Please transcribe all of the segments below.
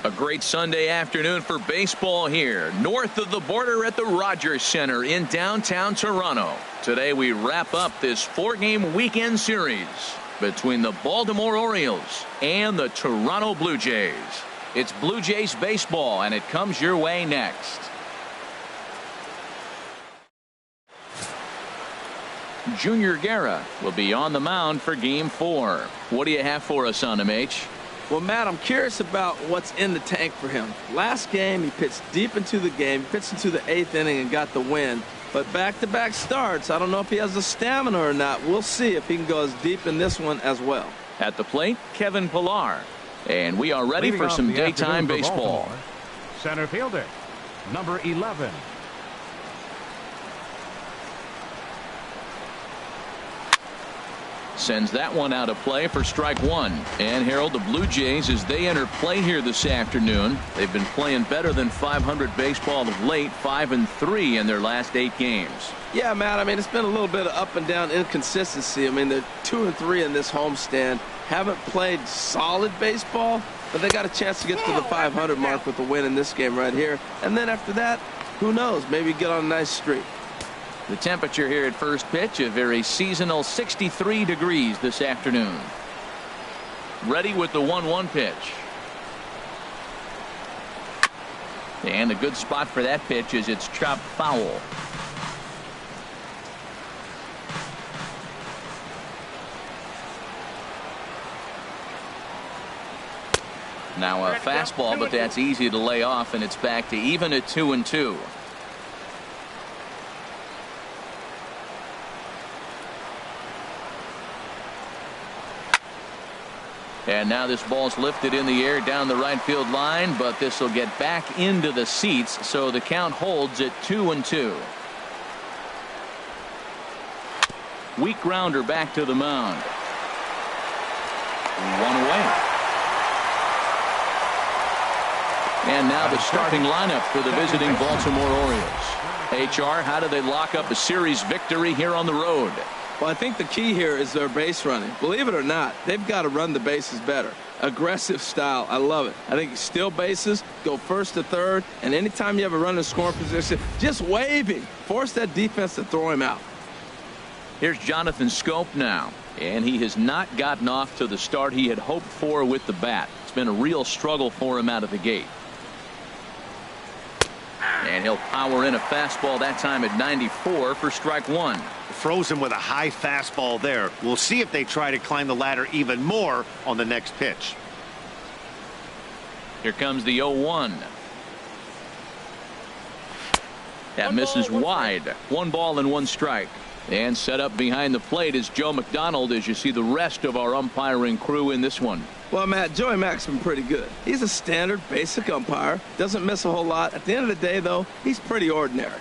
A great Sunday afternoon for baseball here north of the border at the Rogers Center in downtown Toronto. Today we wrap up this 4-game weekend series between the Baltimore Orioles and the Toronto Blue Jays. It's Blue Jays baseball, and it comes your way next. Junior Guerra will be on the mound for Game 4. What do you have for us on him, H? Well, Matt, I'm curious about what's in the tank for him. Last game, he pitched deep into the game, pitched into the 8th inning and got the win. But back-to-back starts, I don't know if he has the stamina or not. We'll see if he can go as deep in this one as well. At the plate, Kevin Pillar. And we are ready for some daytime baseball. Center fielder, number 11. Sends that one out of play for strike one. And Harold, the Blue Jays, as they enter play here this afternoon, they've been playing better than 500 baseball of late, 5-3 in their last 8 games. Yeah, Matt, I mean, it's been a little bit of up and down inconsistency. I mean, they're 2-3 in this homestand. Haven't played solid baseball, but they got a chance to get to the 500 mark with a win in this game right here. And then after that, who knows, maybe get on a nice streak. The temperature here at first pitch, a very seasonal 63 degrees this afternoon. Ready with the 1-1 pitch. And a good spot for that pitch is it's chopped foul. Now a fastball, but that's easy to lay off, and it's back to even at 2-2. And now this ball's lifted in the air down the right field line, but this will get back into the seats, so the count holds at 2-2. Weak grounder back to the mound. One away. And now the starting lineup for the visiting Baltimore Orioles. HR, how do they lock up a series victory here on the road? Well, I think the key here is their base running. Believe it or not, they've got to run the bases better. Aggressive style. I love it. I think steal bases, go first to third, and anytime you have a runner in scoring position, just waving. Force that defense to throw him out. Here's Jonathan Scope now, and he has not gotten off to the start he had hoped for with the bat. It's been a real struggle for him out of the gate. And he'll power in a fastball that time at 94 for strike one. Frozen with a high fastball there. We'll see if they try to climb the ladder even more on the next pitch. Here comes the 0-1. That misses wide. 1 ball and 1 strike. And set up behind the plate is Joe McDonald as you see the rest of our umpiring crew in this one. Well, Matt, Joey Mack's been pretty good. He's a standard, basic umpire. Doesn't miss a whole lot. At the end of the day, though, he's pretty ordinary.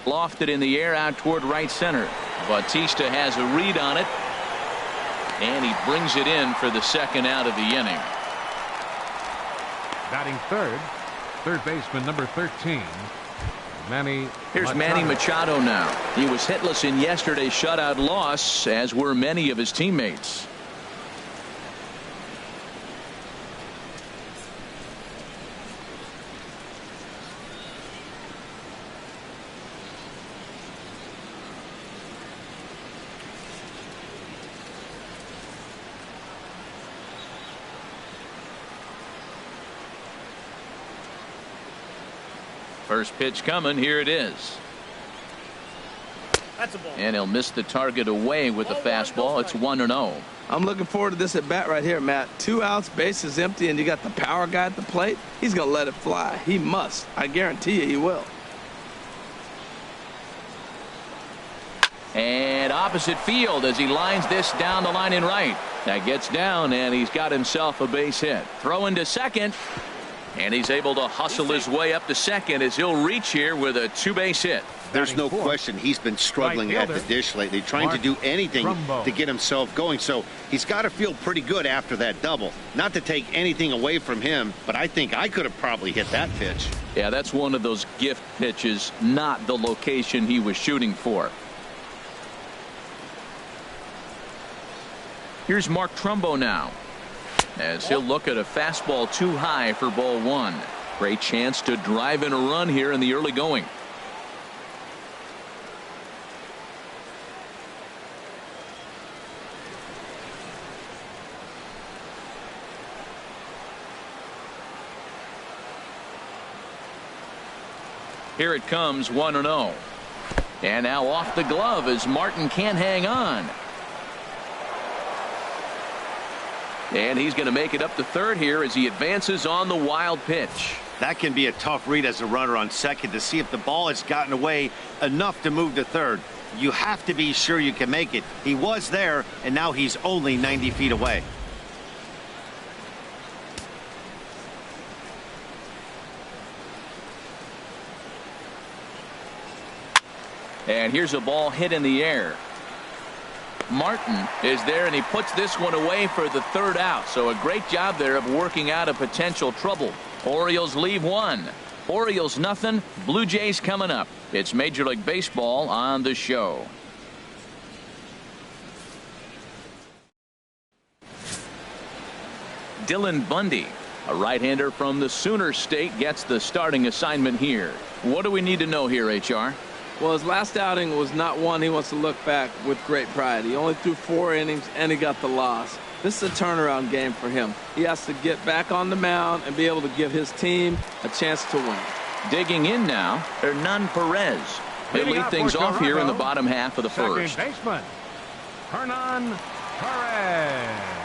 Lofted in the air out toward right center. Bautista has a read on it. And he brings it in for the second out of the inning. Batting third baseman number 13. Here's Manny Machado now. He was hitless in yesterday's shutout loss, as were many of his teammates. First pitch coming. Here it is. That's a ball. And he'll miss the target away with the fastball. It's 1-0. I'm looking forward to this at bat right here, Matt. 2 outs, bases empty, and you got the power guy at the plate. He's going to let it fly. He must. I guarantee you he will. And opposite field as he lines this down the line in right. That gets down, and he's got himself a base hit. Throw into second. And he's able to hustle his way up to second as he'll reach here with a 2-base hit. There's no question he's been struggling at the dish lately, trying to do anything to get himself going. So he's got to feel pretty good after that double. Not to take anything away from him, but I think I could have probably hit that pitch. Yeah, that's one of those gift pitches, not the location he was shooting for. Here's Mark Trumbo now. as he'll look at a fastball too high for ball one. Great chance to drive in a run here in the early going. Here it comes, 1-0. And now off the glove as Martin can't hang on. And he's going to make it up to third here as he advances on the wild pitch. That can be a tough read as a runner on second to see if the ball has gotten away enough to move to third. You have to be sure you can make it. He was there, and now he's only 90 feet away. And here's a ball hit in the air. Martin is there, and he puts this one away for the third out. So a great job there of working out a potential trouble. Orioles leave one. Orioles nothing. Blue Jays coming up. It's Major League Baseball on the show. Dylan Bundy, a right-hander from the Sooner State, gets the starting assignment here. What do we need to know here, HR? Well, his last outing was not one he wants to look back with great pride. He only threw 4 innings, and he got the loss. This is a turnaround game for him. He has to get back on the mound and be able to give his team a chance to win. Digging in now, Hernan Perez. They lead things off here in the bottom half of the first. Second baseman, Hernan Perez.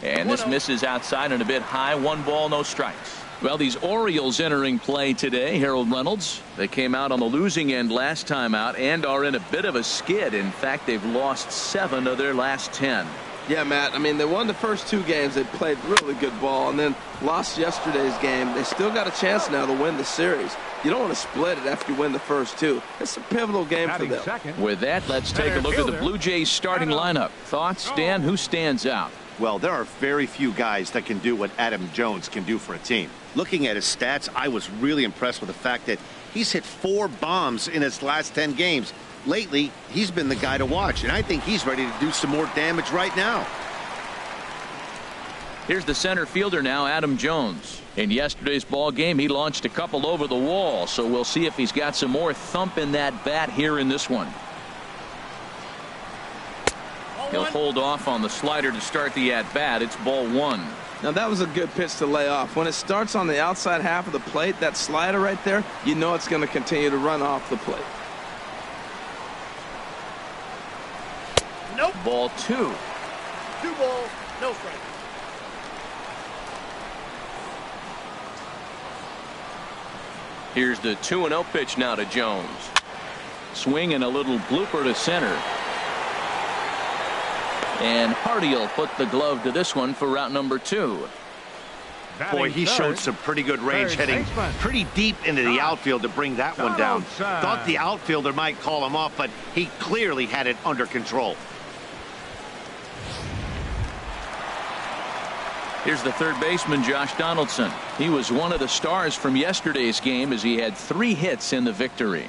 And this misses outside and a bit high. 1 ball, no strikes. Well, these Orioles entering play today, Harold Reynolds. They came out on the losing end last time out and are in a bit of a skid. In fact, they've lost 7 of their last 10. Yeah, Matt. I mean, they won the first 2 games. They played really good ball and then lost yesterday's game. They still got a chance now to win the series. You don't want to split it after you win the first 2. It's a pivotal game for them. Second. With that, let's take a look at the Blue Jays starting lineup. Thoughts, Dan? Who stands out? Well, there are very few guys that can do what Adam Jones can do for a team. Looking at his stats, I was really impressed with the fact that he's hit 4 bombs in his last 10 games. Lately, he's been the guy to watch, and I think he's ready to do some more damage right now. Here's the center fielder now, Adam Jones. In yesterday's ball game, he launched a couple over the wall, so we'll see if he's got some more thump in that bat here in this one. He'll hold off on the slider to start the at-bat. It's ball 1. Now, that was a good pitch to lay off. When it starts on the outside half of the plate, that slider right there, you know it's going to continue to run off the plate. Nope. Ball 2. 2 balls, no strike. Here's the 2-0 pitch now to Jones. Swing and a little blooper to center. And Hardy will put the glove to this one for route number 2. Boy, he showed some pretty good range, heading pretty deep into the outfield to bring that one down. Thought the outfielder might call him off, but he clearly had it under control. Here's the third baseman, Josh Donaldson. He was one of the stars from yesterday's game as he had 3 hits in the victory.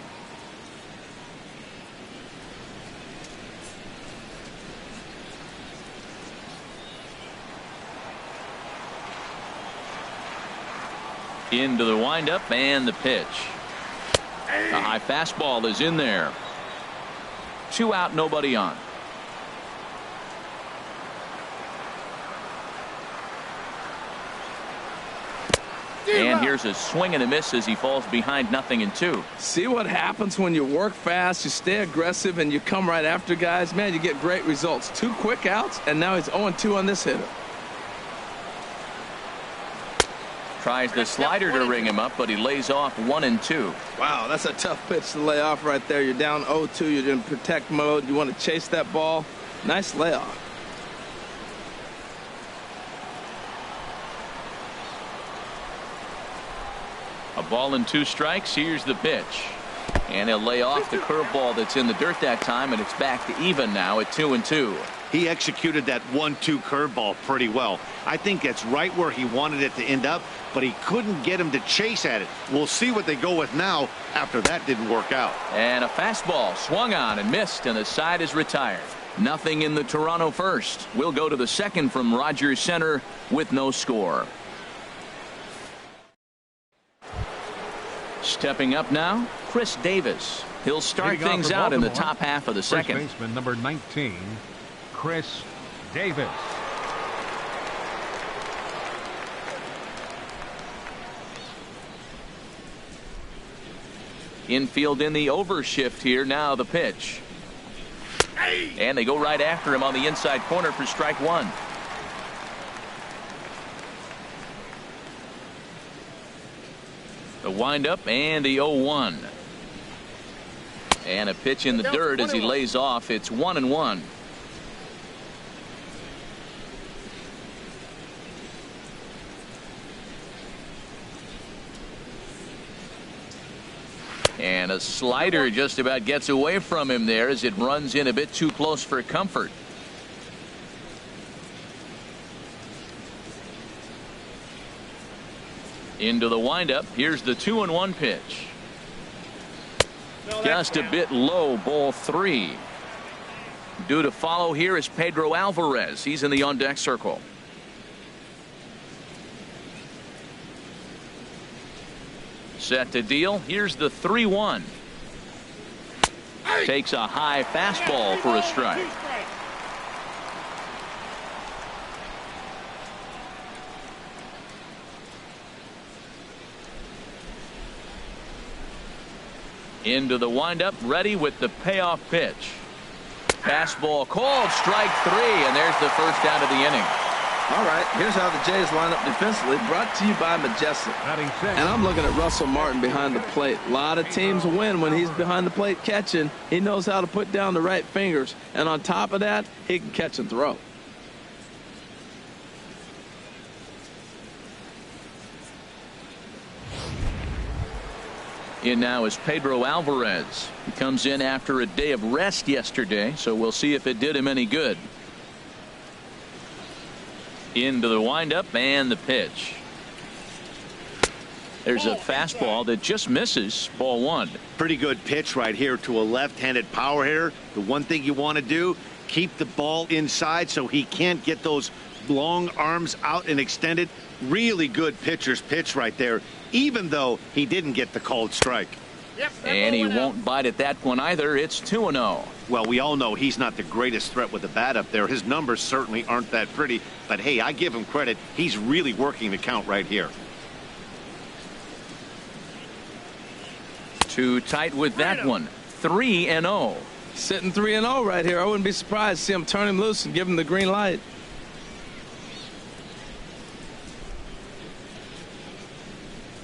Into the windup and the pitch. A high fastball is in there. 2 out, nobody on. And here's a swing and a miss as he falls behind 0-2. See what happens when you work fast, you stay aggressive, and you come right after guys? Man, you get great results. 2 quick outs, and now he's 0-2 on this hitter. Tries the slider to ring him up, but he lays off 1-2. Wow, that's a tough pitch to lay off right there. You're down 0-2. You're in protect mode. You want to chase that ball. Nice layoff. A ball and 2 strikes. Here's the pitch. And he'll lay off the curveball that's in the dirt that time, and it's back to even now at 2-2. He executed that 1-2 curveball pretty well. I think that's right where he wanted it to end up, but he couldn't get him to chase at it. We'll see what they go with now after that didn't work out. And a fastball swung on and missed, and the side is retired. Nothing in the Toronto first. We'll go to the second from Rogers Center with no score. Stepping up now, Chris Davis. He'll start things out in the top half of the second. First baseman number 19, Chris Davis. Infield in the overshift here. Now the pitch. And they go right after him on the inside corner for strike one. The windup and the 0-1. And a pitch in the dirt as he lays off. It's 1-1. And a slider just about gets away from him there as it runs in a bit too close for comfort. Into the windup. Here's the 2-1 pitch. Just a bit low, ball 3. Due to follow here is Pedro Alvarez. He's in the on deck circle. Set to deal. Here's the 3-1. Takes a high fastball for a strike. Into the windup, ready with the payoff pitch. Fastball called, strike 3, and there's the first out of the inning. All right, here's how the Jays line up defensively, brought to you by Majestic. And I'm looking at Russell Martin behind the plate. A lot of teams win when he's behind the plate catching. He knows how to put down the right fingers, and on top of that, he can catch and throw. In now is Pedro Alvarez. He comes in after a day of rest yesterday, so we'll see if it did him any good. Into the windup and the pitch. There's a fastball that just misses. Ball 1. Pretty good pitch right here to a left-handed power hitter. The one thing you want to do, keep the ball inside so he can't get those long arms out and extended. Really good pitcher's pitch right there, even though he didn't get the called strike. And he won't bite at that one either. It's 2-0. Well, we all know he's not the greatest threat with the bat up there. His numbers certainly aren't that pretty, but hey, I give him credit. He's really working the count right here. Too tight with that one. 3-0. Sitting 3-0 right here. I wouldn't be surprised to see him turn him loose and give him the green light.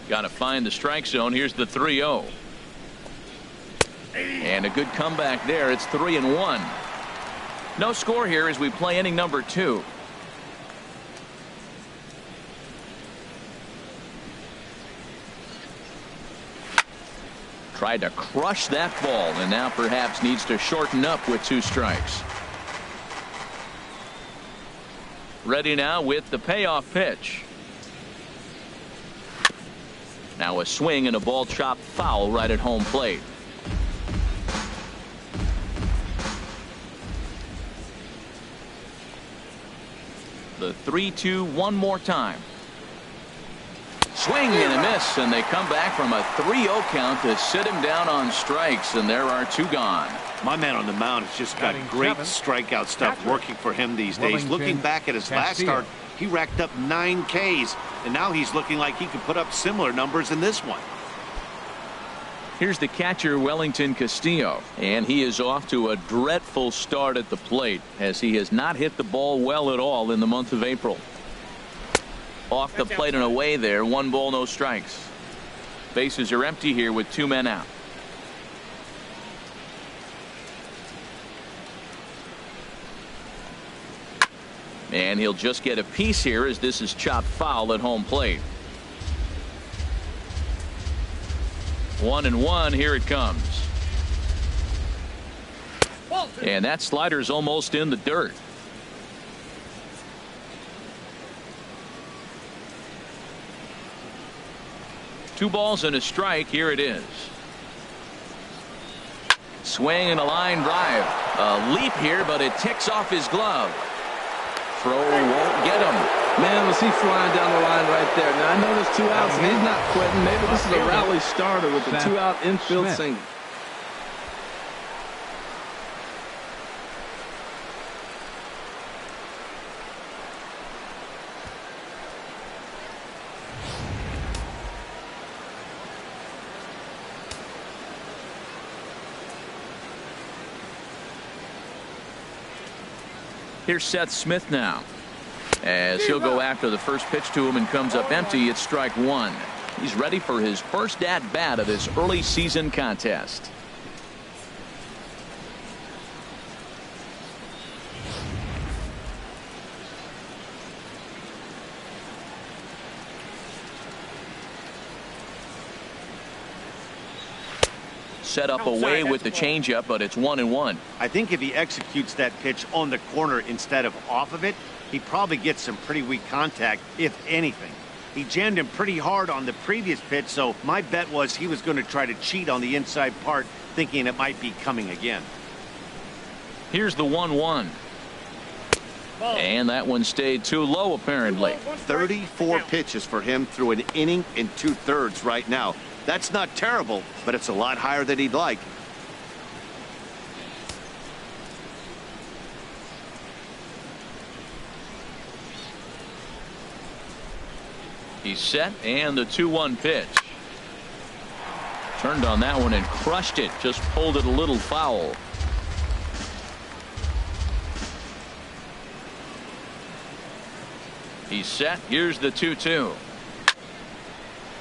Got to find the strike zone. Here's the 3-0. And a good comeback there. It's 3-1. No score here as we play inning number 2. Tried to crush that ball and now perhaps needs to shorten up with 2 strikes. Ready now with the payoff pitch. Now a swing and a ball chopped foul right at home plate. The 3-2 one more time. Swing and a miss, and they come back from a 3-0 count to sit him down on strikes, and there are 2 gone. My man on the mound has just got great strikeout stuff working for him these days. Looking back at his last start, he racked up 9 Ks, and now he's looking like he could put up similar numbers in this one. Here's the catcher, Wellington Castillo, and he is off to a dreadful start at the plate as he has not hit the ball well at all in the month of April. Off the plate and away there. 1 ball, no strikes. Bases are empty here with 2 men out. And he'll just get a piece here as this is chopped foul at home plate. 1-1. Here it comes. And that slider's almost in the dirt. Two balls and a strike. Here it is. Swing and a line drive. A leap here, but it ticks off his glove. Throw won't get him. Man, was he flying down the line right there. Now, I know there's 2 outs, and he's not quitting. Maybe this is a rally starter with the 2-out infield single. Here's Seth Smith now, as he'll go after the first pitch to him and comes up empty. It's strike one. He's ready for his first at bat of this early season contest. Set up away with the changeup, but it's 1-1. I think if he executes that pitch on the corner instead of off of it, he probably gets some pretty weak contact, if anything. He jammed him pretty hard on the previous pitch, so my bet was he was going to try to cheat on the inside part, thinking it might be coming again. Here's the 1-1. And that one stayed too low, apparently. 34 pitches for him through an inning and 2/3 right now. That's not terrible, but it's a lot higher than he'd like. He's set, and the 2-1 pitch. Turned on that one and crushed it. Just pulled it a little foul. He's set. Here's the 2-2.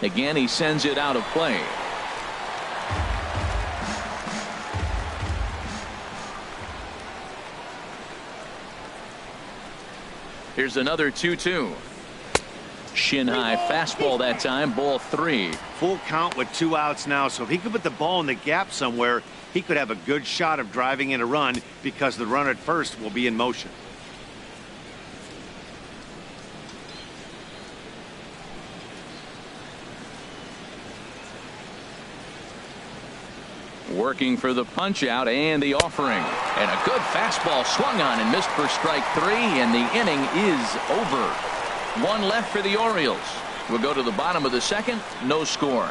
Again, he sends it out of play. Here's another 2-2. Shin high fastball that time, ball 3. Full count with 2 outs now, so if he could put the ball in the gap somewhere, he could have a good shot of driving in a run because the runner at first will be in motion. Working for the punch out and the offering, and a good fastball swung on and missed for strike 3, and the inning is over. One left for the Orioles. We'll go to the bottom of the second. No score.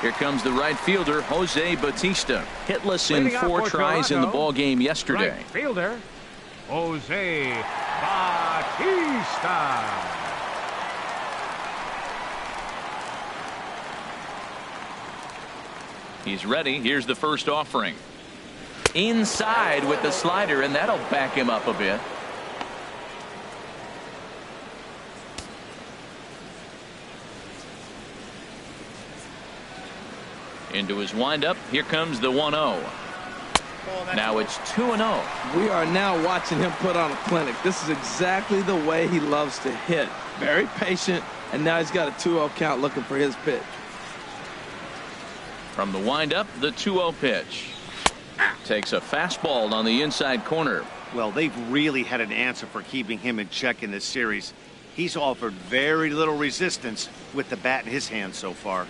Here comes the right fielder, Jose Bautista. Hitless in 4 tries in the ball game yesterday. Right fielder, Jose Bautista. He's ready. Here's the first offering. Inside with the slider, and that'll back him up a bit. Into his windup. Here comes the 1-0. Now it's 2-0. We are now watching him put on a clinic. This is exactly the way he loves to hit. Very patient, and now he's got a 2-0 count looking for his pitch. From the windup, the 2-0 pitch. Takes a fastball on the inside corner. Well, they've really had an answer for keeping him in check in this series. He's offered very little resistance with the bat in his hand so far.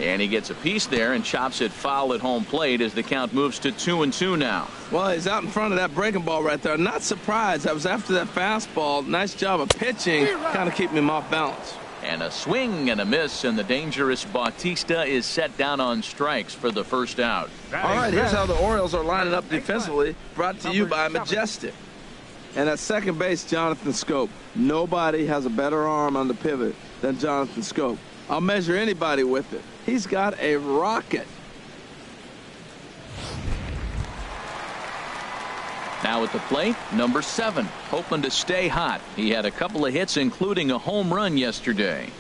And he gets a piece there and chops it foul at home plate as the count moves to 2-2 now. Well, he's out in front of that breaking ball right there. Not surprised. I was after that fastball. Nice job of pitching, kind of keeping him off balance. And a swing and a miss, and the dangerous Bautista is set down on strikes for the first out. All right, here's how the Orioles are lining up defensively, brought to you by Majestic. And at second base, Jonathan Scope. Nobody has a better arm on the pivot than Jonathan Scope. I'll measure anybody with it. He's got a rocket. Now at the plate, number 7, hoping to stay hot. He had a couple of hits, including a home run yesterday.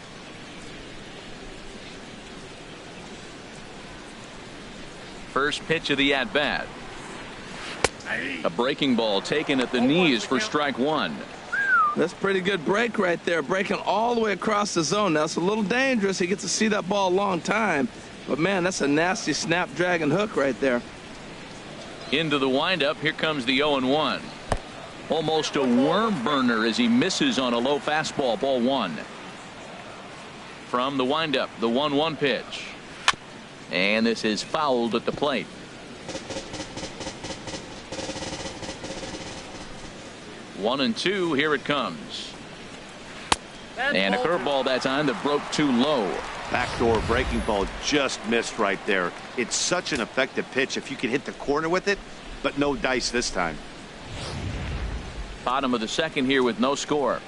First pitch of the at-bat. A breaking ball taken at the knees for strike one. That's a pretty good break right there, breaking all the way across the zone. Now, it's a little dangerous. He gets to see that ball a long time. But, man, that's a nasty snap-dragon hook right there. Into the windup. Here comes the 0-1. Almost a worm burner as he misses on a low fastball. Ball one. From the windup, the 1-1 pitch. And this is fouled at the plate. One and two. Here it comes. And a curveball that time that broke too low. Backdoor breaking ball just missed right there. It's such an effective pitch if you can hit the corner with it, but no dice this time. Bottom of the second here with no score.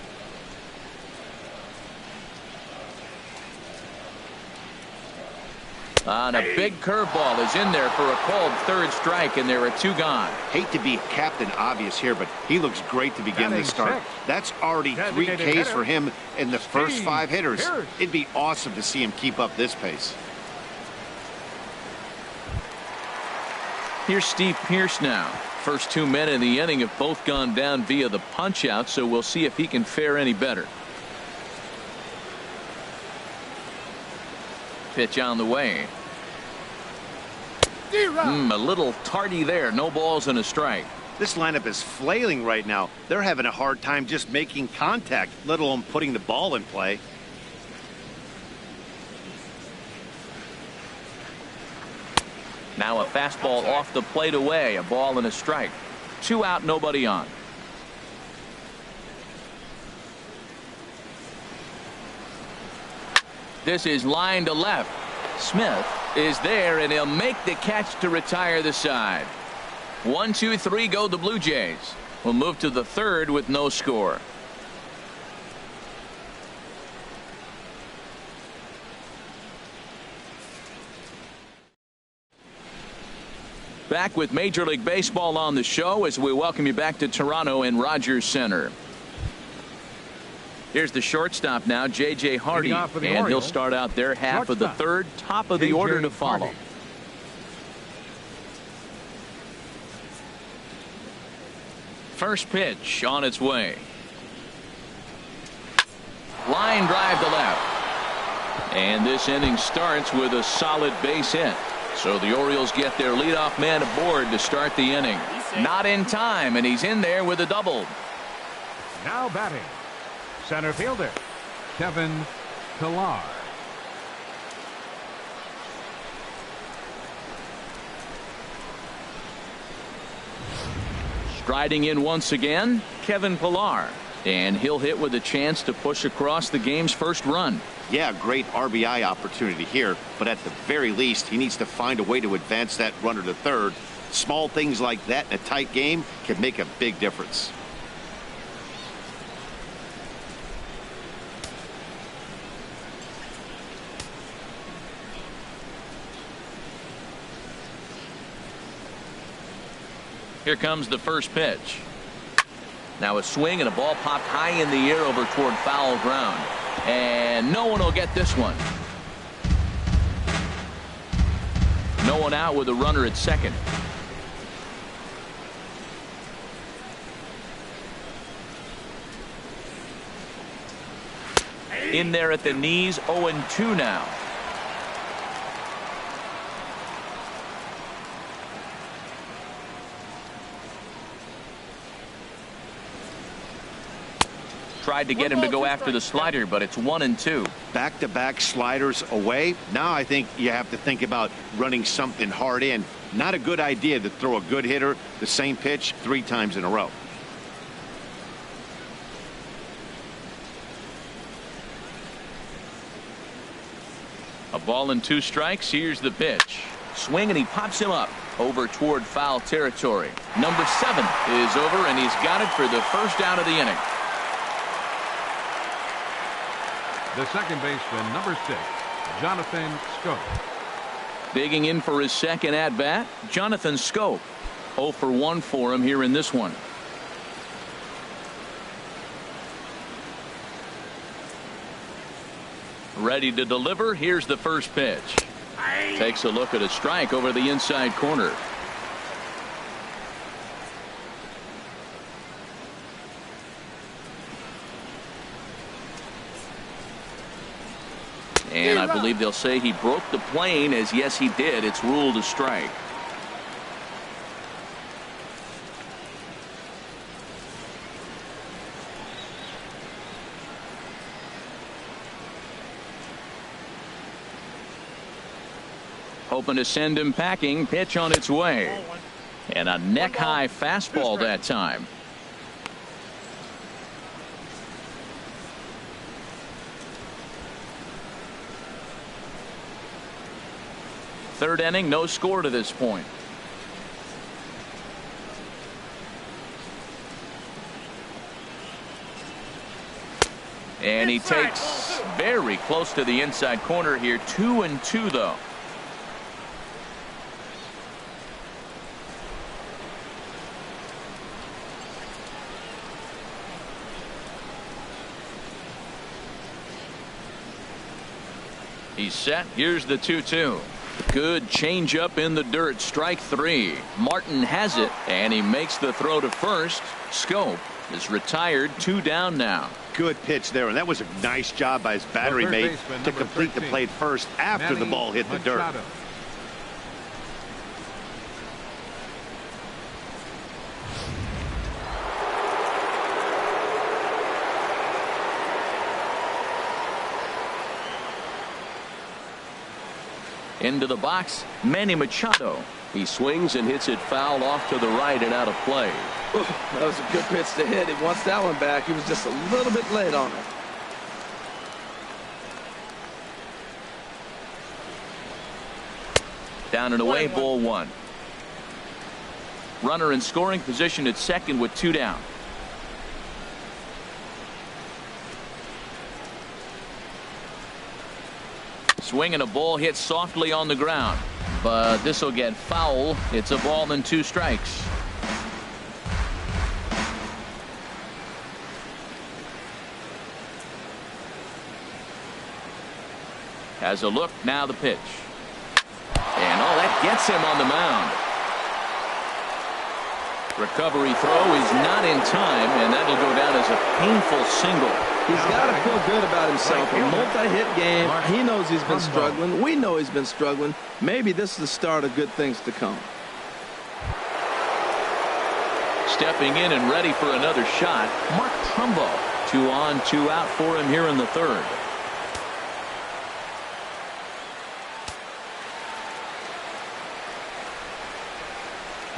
And a big curveball is in there for a called third strike, and there are two gone. Hate to be Captain Obvious here, but he looks great to begin the start. That's already 3 Ks for him in the first 5 hitters. It'd be awesome to see him keep up this pace. Here's Steve Pearce now. First 2 men in the inning have both gone down via the punch out, so we'll see if he can fare any better. Pitch on the way. A little tardy there. No balls and a strike. This lineup is flailing right now. They're having a hard time just making contact, let alone putting the ball in play. Now a fastball off the plate away. A ball and a strike. 2 out, nobody on. This is line to left. Smith is there, and he'll make the catch to retire the side. 1, 2, 3 go the Blue Jays. We'll move to the third with no score. Back with Major League Baseball on the show as we welcome you back to Toronto and Rogers Center. Here's the shortstop now, J.J. Hardy, and he'll start out there half of the third, top of the order to follow. First pitch on its way. Line drive to left. And this inning starts with a solid base hit. So the Orioles get their leadoff man aboard to start the inning. Not in time, and he's in there with a double. Now batting, center fielder, Kevin Pillar. Striding in once again, Kevin Pillar. And he'll hit with a chance to push across the game's first run. Yeah, great RBI opportunity here, but at the very least, he needs to find a way to advance that runner to third. Small things like that in a tight game can make a big difference. Here comes the first pitch. Now a swing and a ball popped high in the air over toward foul ground. And no one will get this one. No one out with a runner at second. In there at the knees, 0-2 now. Tried to get him to go after the slider, but it's 1-2. Back-to-back sliders away. Now I think you have to think about running something hard in. Not a good idea to throw a good hitter the same pitch 3 times in a row. A ball and 2 strikes. Here's the pitch. Swing, and he pops him up over toward foul territory. Number 7 is over, and he's got it for the first out of the inning. The second baseman, number 6, Jonathan Schoop. Digging in for his second at-bat, Jonathan Schoop. 0 for 1 for him here in this one. Ready to deliver. Here's the first pitch. Takes a look at a strike over the inside corner. And I believe they'll say he broke the plane, as yes he did. It's ruled a strike. Hoping to send him packing. Pitch on its way. And a neck-high fastball that time. Third inning, no score to this point. And he takes very close to the inside corner here. 2-2 though. He's set. Here's the 2-2. Good changeup in the dirt. Strike three. Martin has it, and he makes the throw to first. Scope is retired. 2 down now. Good pitch there, and that was a nice job by his battery mate to complete the play first after the ball hit the dirt. Into the box, Manny Machado. He swings and hits it foul off to the right and out of play. Ooh, that was a good pitch to hit. He wants that one back. He was just a little bit late on it. Down and away, ball 1. Runner in scoring position at second with 2 down. Swing and a ball hit softly on the ground, but this will get foul. It's a ball and 2 strikes. Has a look, now the pitch. And oh, that gets him on the mound. Recovery throw is not in time, and that'll go down as a painful single. He's got to feel good about himself. A multi-hit game. He knows he's been struggling. We know he's been struggling. Maybe this is the start of good things to come. Stepping in and ready for another shot, Mark Trumbo. 2 on, 2 out for him here in the third.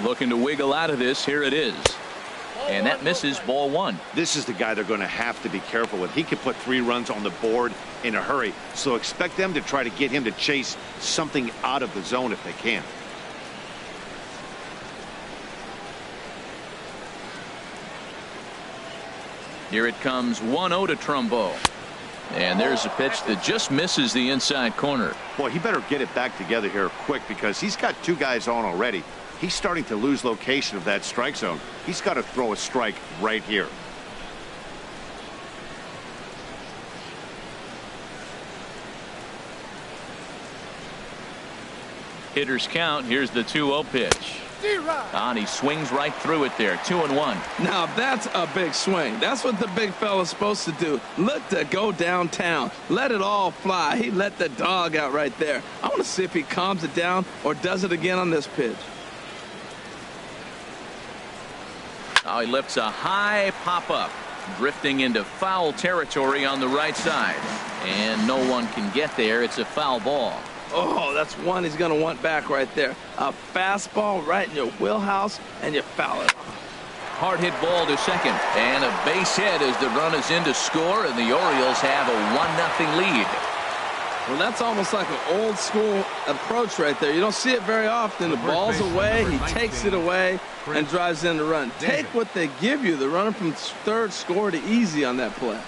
Looking to wiggle out of this. Here it is. And that misses, ball 1. This is the guy they're going to have to be careful with. He could put 3 runs on the board in a hurry. So expect them to try to get him to chase something out of the zone if they can. Here it comes 1-0 to Trumbo. And there's a pitch that just misses the inside corner. Boy, he better get it back together here quick because he's got 2 guys on already. He's starting to lose location of that strike zone. He's got to throw a strike right here. Hitters count. Here's the 2-0 pitch. And he swings right through it there. 2-1. Now that's a big swing. That's what the big fella's supposed to do. Look to go downtown. Let it all fly. He let the dog out right there. I want to see if he calms it down or does it again on this pitch. Oh, he lifts a high pop-up, drifting into foul territory on the right side. And no one can get there. It's a foul ball. Oh, that's one he's going to want back right there. A fastball right in your wheelhouse, and you foul it. Hard hit ball to second. And a base hit as the run is in to score, and the Orioles have a 1-0 lead. Well, that's almost like an old school approach right there. You don't see it very often. The ball's away, he takes it away and drives in the run. Take what they give you. The runner from third scored easy on that play.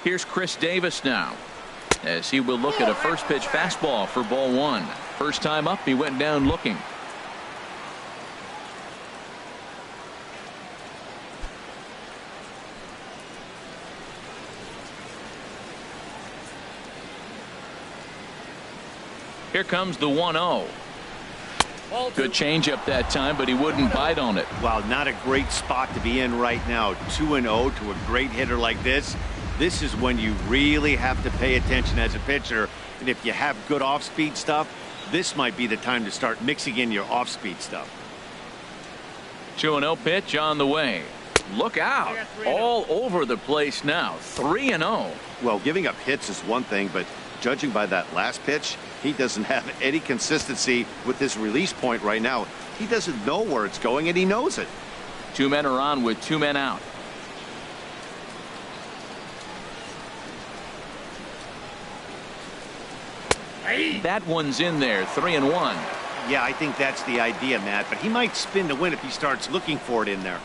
Here's Chris Davis now. as he will look at a first pitch fastball for ball one. First time up, he went down looking. Here comes the 1-0. Good changeup that time, but he wouldn't bite on it. Wow, not a great spot to be in right now. 2-0 to a great hitter like this. This is when you really have to pay attention as a pitcher. And if you have good off-speed stuff, this might be the time to start mixing in your off-speed stuff. 2-0 pitch on the way. Look out. All over the place now. 3-0. Well, giving up hits is one thing, but judging by that last pitch, he doesn't have any consistency with his release point right now. He doesn't know where it's going, and he knows it. 2 men are on with 2 men out. That one's in there. 3-1. Yeah, I think that's the idea, Matt, but he might spin to win if he starts looking for it in there.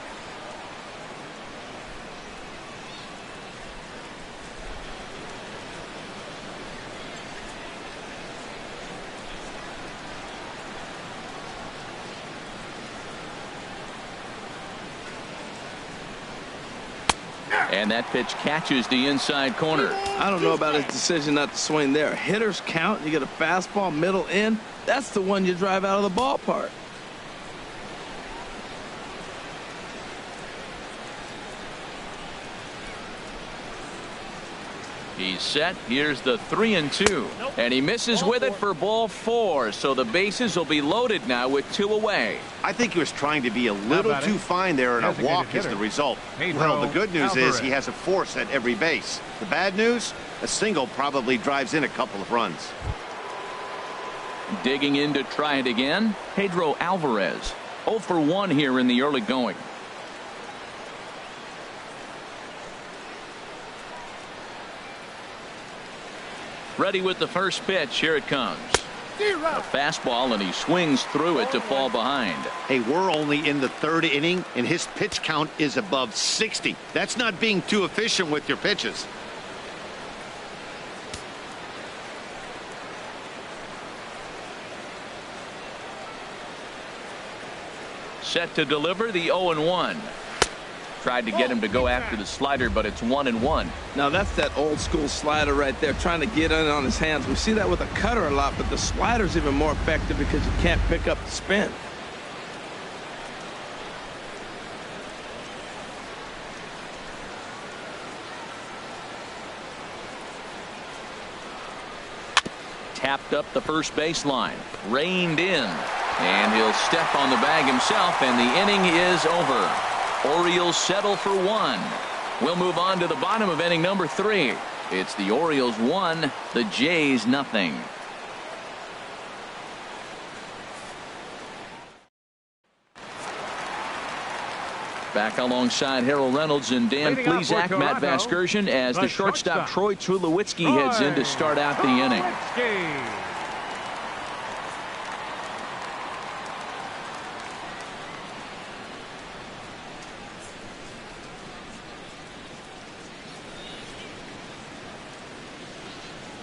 And that pitch catches the inside corner. I don't know about his decision not to swing there. Hitters count. You get a fastball middle in. That's the one you drive out of the ballpark. He's set. Here's the 3-2. And he misses with it for ball 4. So the bases will be loaded now with 2 away. I think he was trying to be a little too fine there, and a walk is the result. Well, the good news is he has a force at every base. The bad news, a single probably drives in a couple of runs. Digging in to try it again, Pedro Alvarez. 0 for 1 here in the early going. Ready with the first pitch. Here it comes. A fastball, and he swings through it to fall behind. Hey, we're only in the 3rd inning, and his pitch count is above 60. That's not being too efficient with your pitches. Set to deliver the 0-1. Tried to get him to go after the slider, but it's 1-1. Now that's that old school slider right there, trying to get in on his hands. We see that with a cutter a lot, but the slider's even more effective because you can't pick up the spin. Tapped up the first baseline, reined in, and he'll step on the bag himself, and the inning is over. Orioles settle for 1. We'll move on to the bottom of inning number 3. It's the Orioles 1, the Jays 0. Back alongside Harold Reynolds and Dan Plesac, Matt Vasgersian, as the shortstop Troy Tulowitzki heads in to start out the inning.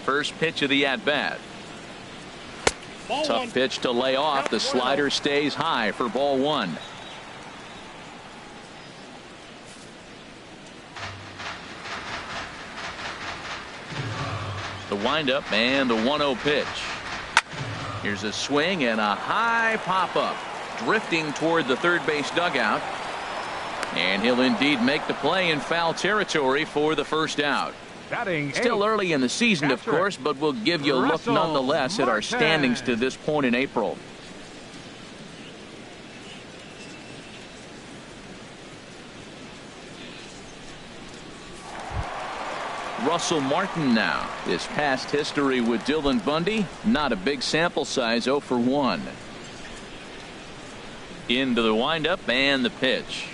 First pitch of the at-bat. Tough pitch to lay off. The slider stays high for ball 1. The windup and the 1-0 pitch. Here's a swing and a high pop-up, drifting toward the third base dugout. And he'll indeed make the play in foul territory for the first out. Still early in the season, of course, but we'll give you a look nonetheless at our standings to this point in April. Russell Martin now. His past history with Dylan Bundy, not a big sample size, 0 for 1. Into the windup and the pitch.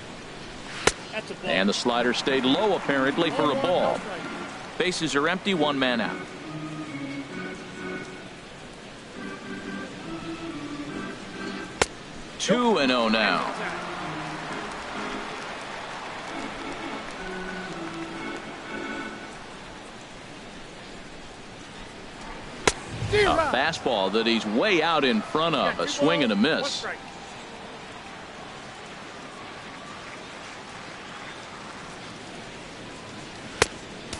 And the slider stayed low apparently for a ball. Bases are empty, 1 man out. Two and 0 now. fastball that he's way out in front of. A swing and a miss.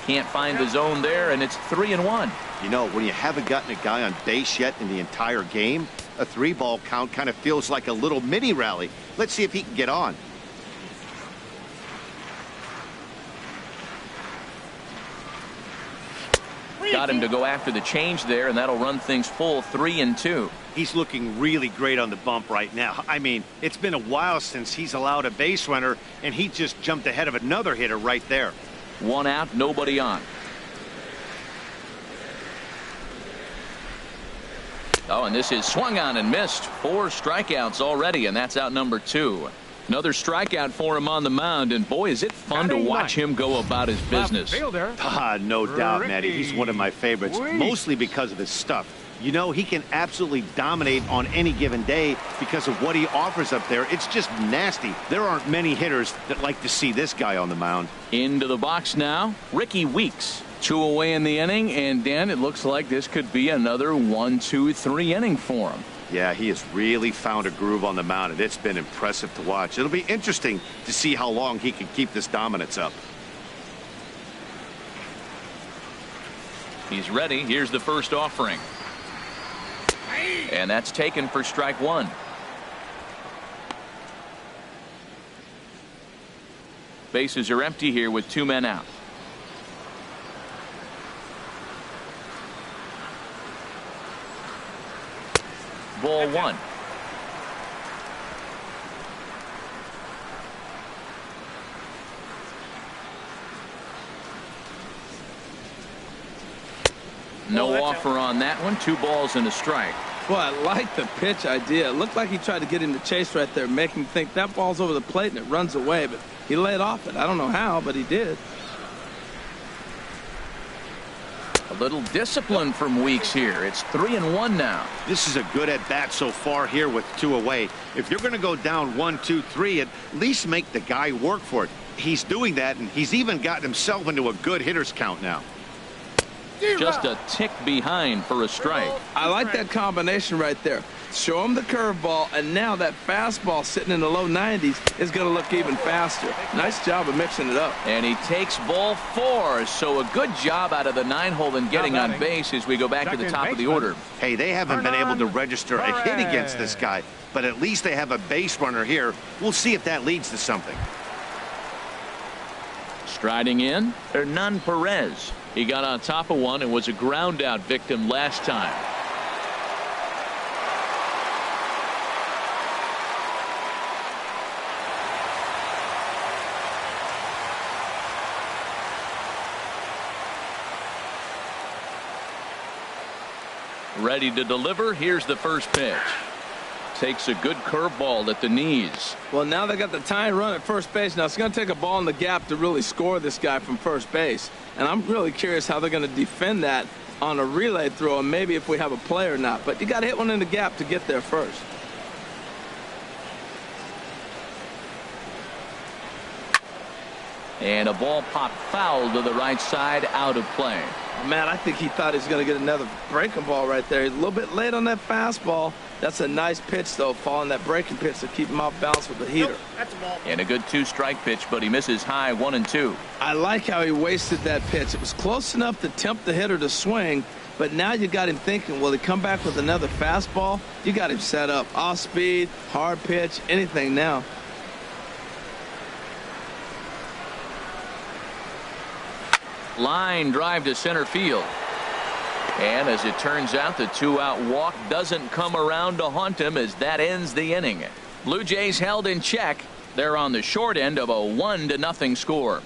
Can't find the zone there, and it's 3-1. You know, when you haven't gotten a guy on base yet in the entire game, a 3-ball count kind of feels like a little mini rally. Let's see if he can get on. Got him to go after the change there, and that'll run things full 3-2. He's looking really great on the bump right now. I mean, it's been a while since he's allowed a base runner, and he just jumped ahead of another hitter right there. 1 out, nobody on. Oh, and this is swung on and missed. 4 strikeouts already, and that's out number 2. Another strikeout for him on the mound, and boy, is it fun to watch him go about his business. No doubt, Matty. He's one of my favorites, mostly because of his stuff. You know, he can absolutely dominate on any given day because of what he offers up there. It's just nasty. There aren't many hitters that like to see this guy on the mound. Into the box now, Ricky Weeks. 2 away in the inning, and Dan, it looks like this could be another 1, 2, 3 inning for him. Yeah, he has really found a groove on the mound, and it's been impressive to watch. It'll be interesting to see how long he can keep this dominance up. He's ready. Here's the first offering. And that's taken for strike 1. Bases are empty here with 2 men out. Ball 1. No offer on that one. 2 balls and a strike. Well, I like the pitch idea. It looked like he tried to get him to chase right there, make him think that ball's over the plate and it runs away, but he laid off it. I don't know how, but he did. A little discipline from Weeks here. It's 3-1 now. This is a good at bat so far here with 2 away. If you're going to go down 1, 2, 3, at least make the guy work for it. He's doing that, and he's even gotten himself into a good hitter's count now. Just a tick behind for a strike. I like that combination right there. Show him the curveball, and now that fastball sitting in the low 90s is going to look even faster. Nice job of mixing it up. And he takes ball 4, so a good job out of the 9-hole in getting on base as we go back to the top of the order. Hey, they haven't been able to register a hit against this guy, but at least they have a base runner here. We'll see if that leads to something. Striding in, Hernan Perez. He got on top of one and was a ground out victim last time. Ready to deliver. Here's the first pitch. Takes a good curveball at the knees. Well, now they got the tying run at first base. Now it's going to take a ball in the gap to really score this guy from first base. And I'm really curious how they're going to defend that on a relay throw, and maybe if we have a play or not. But you got to hit one in the gap to get there first. And a ball popped foul to the right side, out of play. Man, I think he thought he was going to get another breaking ball right there. He's a little bit late on that fastball. That's a nice pitch, though, following that breaking pitch to keep him off balance with the heater. Nope, that's a ball. And a good 2-strike pitch, but he misses high 1-2. I like how he wasted that pitch. It was close enough to tempt the hitter to swing, but now you got him thinking, will he come back with another fastball? You got him set up. Off speed, hard pitch, anything now. Line drive to center field. And as it turns out, the 2-out walk doesn't come around to haunt him as that ends the inning. Blue Jays held in check. They're on the short end of a 1-0 score.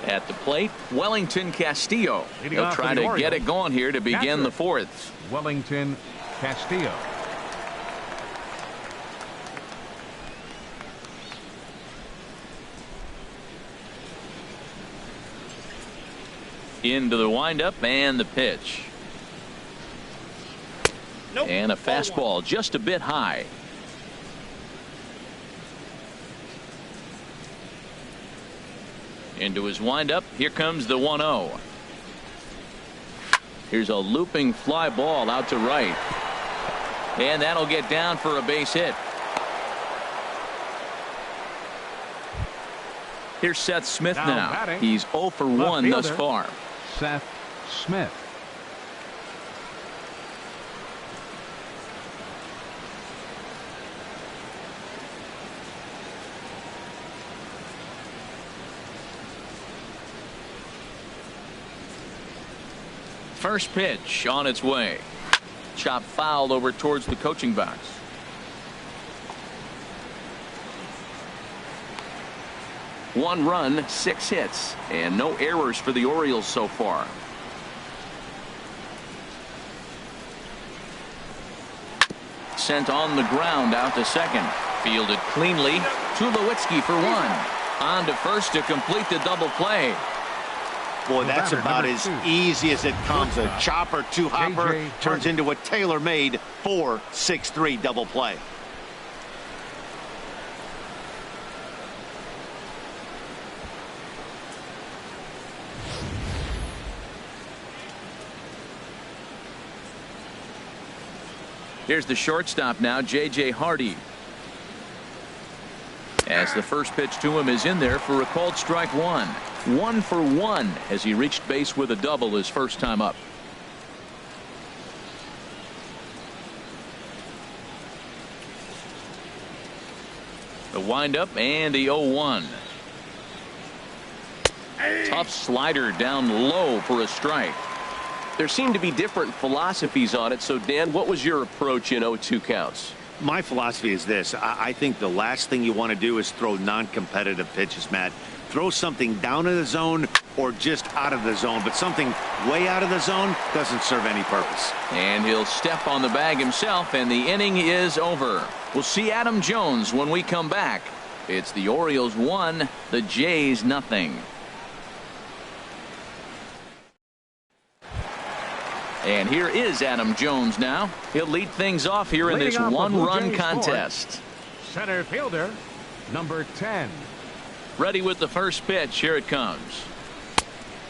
At the plate, Wellington Castillo. He'll try to get it going here to begin the 4th. Wellington Castillo. Into the windup and the pitch. Nope. And a fastball just a bit high. Into his windup. Here comes the 1-0. Here's a looping fly ball out to right. And that'll get down for a base hit. Here's Seth Smith now. He's 0 for 1 thus far. Seth Smith. First pitch on its way. Chop fouled over towards the coaching box. One run, 6 hits, and no errors for the Orioles so far. Sent on the ground out to second. Fielded cleanly. Tulowitzki for 1. On to first to complete the double play. Boy, that's about as easy as it comes. A chopper, 2-hopper turns into a tailor-made 4-6-3 double play. Here's the shortstop now, J.J. Hardy. As the first pitch to him is in there for a called strike 1. 1 for 1 as he reached base with a double his first time up. The windup and the 0-1. Tough slider down low for a strike. There seem to be different philosophies on it. So, Dan, what was your approach in 0-2 counts? My philosophy is this. I think the last thing you want to do is throw non-competitive pitches, Matt. Throw something down in the zone or just out of the zone, but something way out of the zone doesn't serve any purpose. And he'll step on the bag himself, and the inning is over. We'll see Adam Jones when we come back. It's the Orioles 1, the Jays 0. And here is Adam Jones now. He'll lead things off here in this one-run contest. Center fielder, number 10. Ready with the first pitch. Here it comes.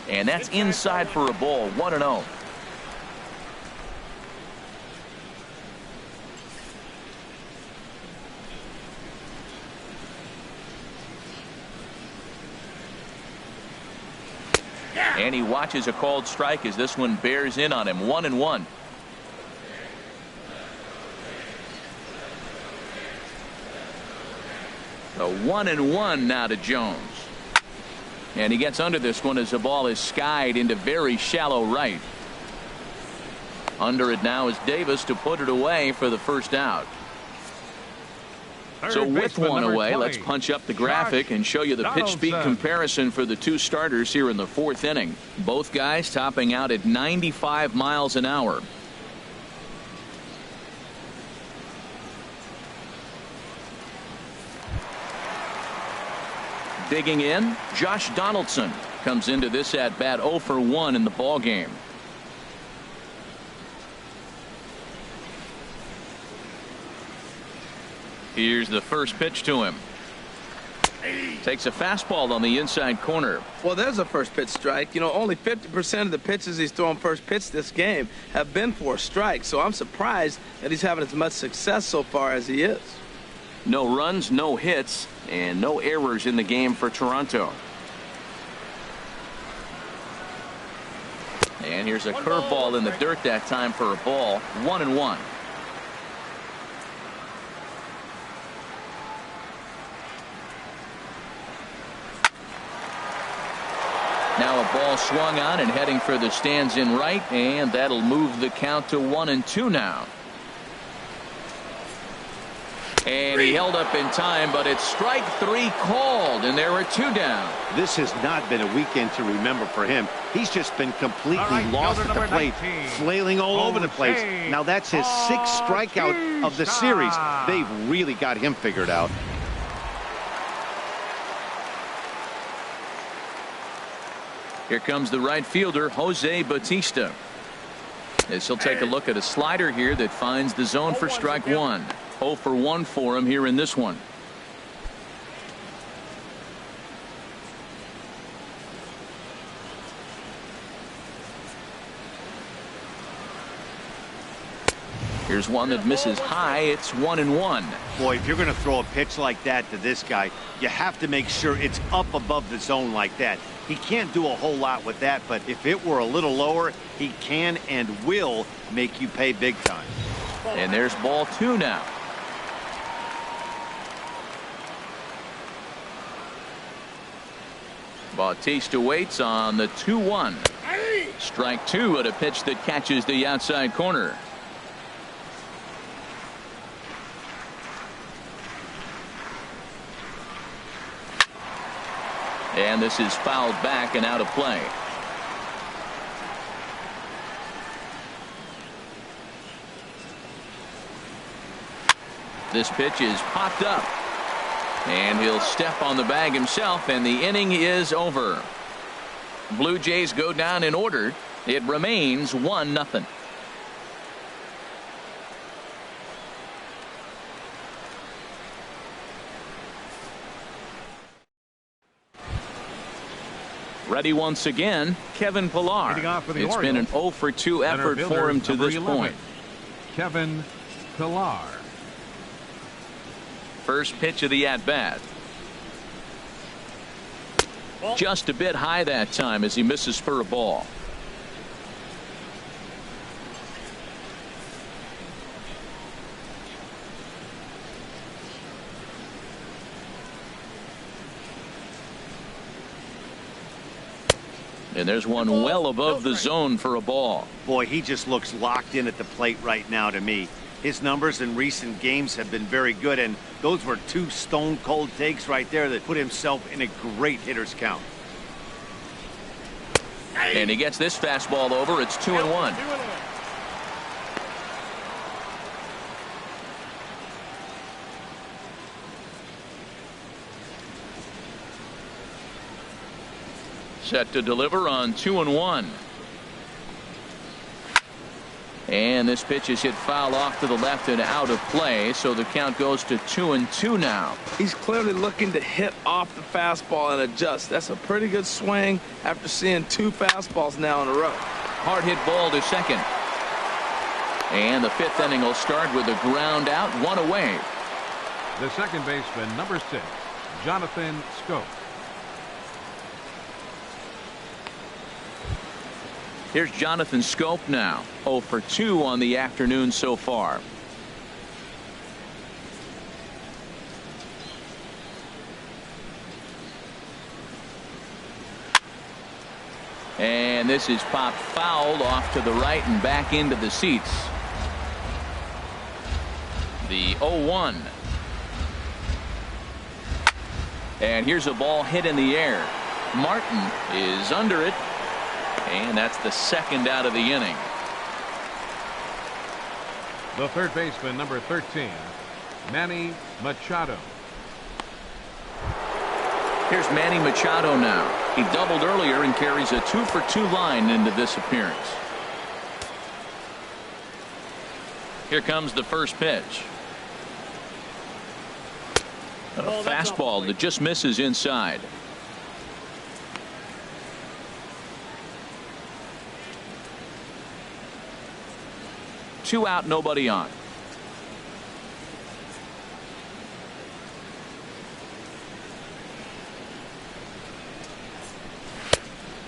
And that's inside for a ball. 1-0. And he watches a called strike as this one bears in on him. 1-1. The 1-1 now to Jones. And he gets under this one as the ball is skied into very shallow right. Under it now is Davis to put it away for the first out. So with one away, let's punch up the graphic and show you the pitch speed comparison for the two starters here in the 4th inning. Both guys topping out at 95 miles an hour. Digging in, Josh Donaldson comes into this at bat 0 for 1 in the ball game. Here's the first pitch to him. Takes a fastball on the inside corner. Well, there's a first pitch strike. You know, only 50% of the pitches he's thrown first pitch this game have been for a strike. So I'm surprised that he's having as much success so far as he is. No runs, no hits, and no errors in the game for Toronto. And here's a curveball in the dirt that time for a ball. 1-1. Now a ball swung on and heading for the stands in right, and that'll move the count to 1-2 now. And he held up in time, but it's strike 3 called, and there are 2 down. This has not been a weekend to remember for him. He's just been completely lost at the plate, flailing all over the place. Now that's his 6th strikeout of the series. They've really got him figured out. Here comes the right fielder, Jose Bautista. As he'll take a look at a slider here that finds the zone for strike 1. 0 for 1 for him here in this one. Here's one that misses high. It's 1-1. Boy, if you're going to throw a pitch like that to this guy, you have to make sure it's up above the zone like that. He can't do a whole lot with that, but if it were a little lower, he can and will make you pay big time. And there's ball 2 now. Bautista waits on the 2-1. Strike 2 at a pitch that catches the outside corner. And this is fouled back and out of play. This pitch is popped up. And he'll step on the bag himself, and the inning is over. Blue Jays go down in order. It remains 1-0. Ready once again, Kevin Pillar. It's been an 0-for-2 effort for him to this point. Kevin Pillar. First pitch of the at-bat. Just a bit high that time as he misses for a ball. And there's one well above the zone for a ball. Boy, he just looks locked in at the plate right now to me. His numbers in recent games have been very good, and those were 2 stone-cold takes right there that put himself in a great hitter's count. And he gets this fastball over. It's 2-1. Set to deliver on 2-1. And this pitch is hit foul off to the left and out of play, so the count goes to 2-2 now. He's clearly looking to hit off the fastball and adjust. That's a pretty good swing after seeing 2 fastballs now in a row. Hard hit ball to second. And the 5th inning will start with a ground out, 1 away. The second baseman, number 6, Jonathan Schoop. Here's Jonathan Schoop now, 0-for-2 on the afternoon so far. And this is popped foul off to the right and back into the seats. The 0-1. And here's a ball hit in the air. Martin is under it. And that's the 2nd out of the inning. The third baseman, number 13, Manny Machado. Here's Manny Machado now. He doubled earlier and carries a 2-for-2 line into this appearance. Here comes the first pitch. A fastball that just misses inside. Two out, nobody on.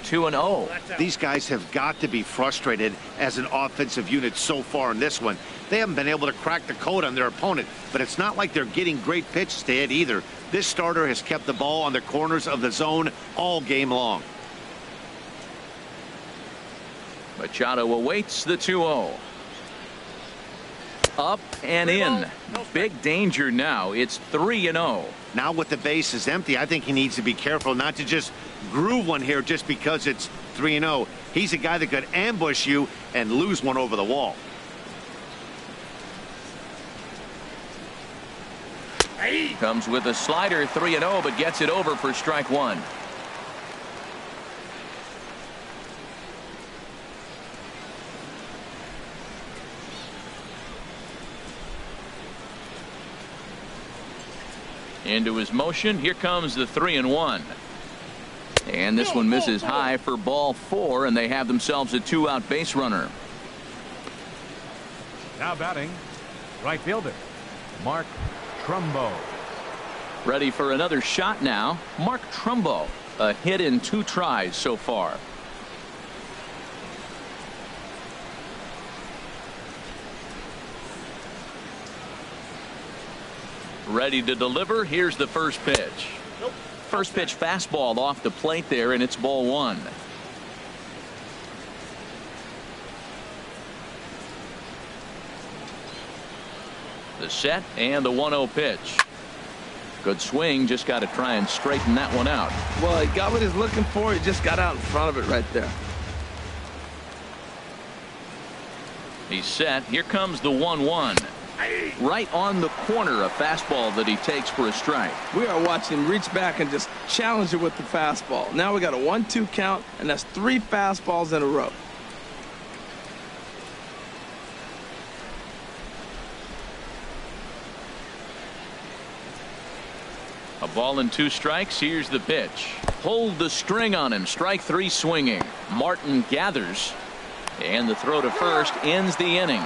Two and 0. These guys have got to be frustrated as an offensive unit so far in this one. They haven't been able to crack the code on their opponent, but it's not like they're getting great pitches to hit either. This starter has kept the ball on the corners of the zone all game long. Machado awaits the 2-0. Up and in. Big danger now. It's 3-0. Now with the bases empty, I think he needs to be careful not to just groove one here just because it's 3-0. He's a guy that could ambush you and lose one over the wall. Comes with a slider, 3-0, but gets it over for strike 1. Into his motion. Here comes the 3-1. And this one misses high for ball 4, and they have themselves a 2-out base runner. Now batting, right fielder, Mark Trumbo. Ready for another shot now. Mark Trumbo, a hit in 2 tries so far. Ready to deliver. Here's the first pitch. First pitch fastball off the plate there, and it's ball 1. The set and the 1-0 pitch. Good swing, just got to try and straighten that one out. Well, he got what he's looking for. He just got out in front of it right there. He's set. Here comes the 1-1. Right on the corner, a fastball that he takes for a strike. We are watching him reach back and just challenge it with the fastball. Now we got a 1-2 count, and that's 3 fastballs in a row. A ball and 2 strikes. Here's the pitch. Pulled the string on him. Strike 3 swinging. Martin gathers, and the throw to first ends the inning.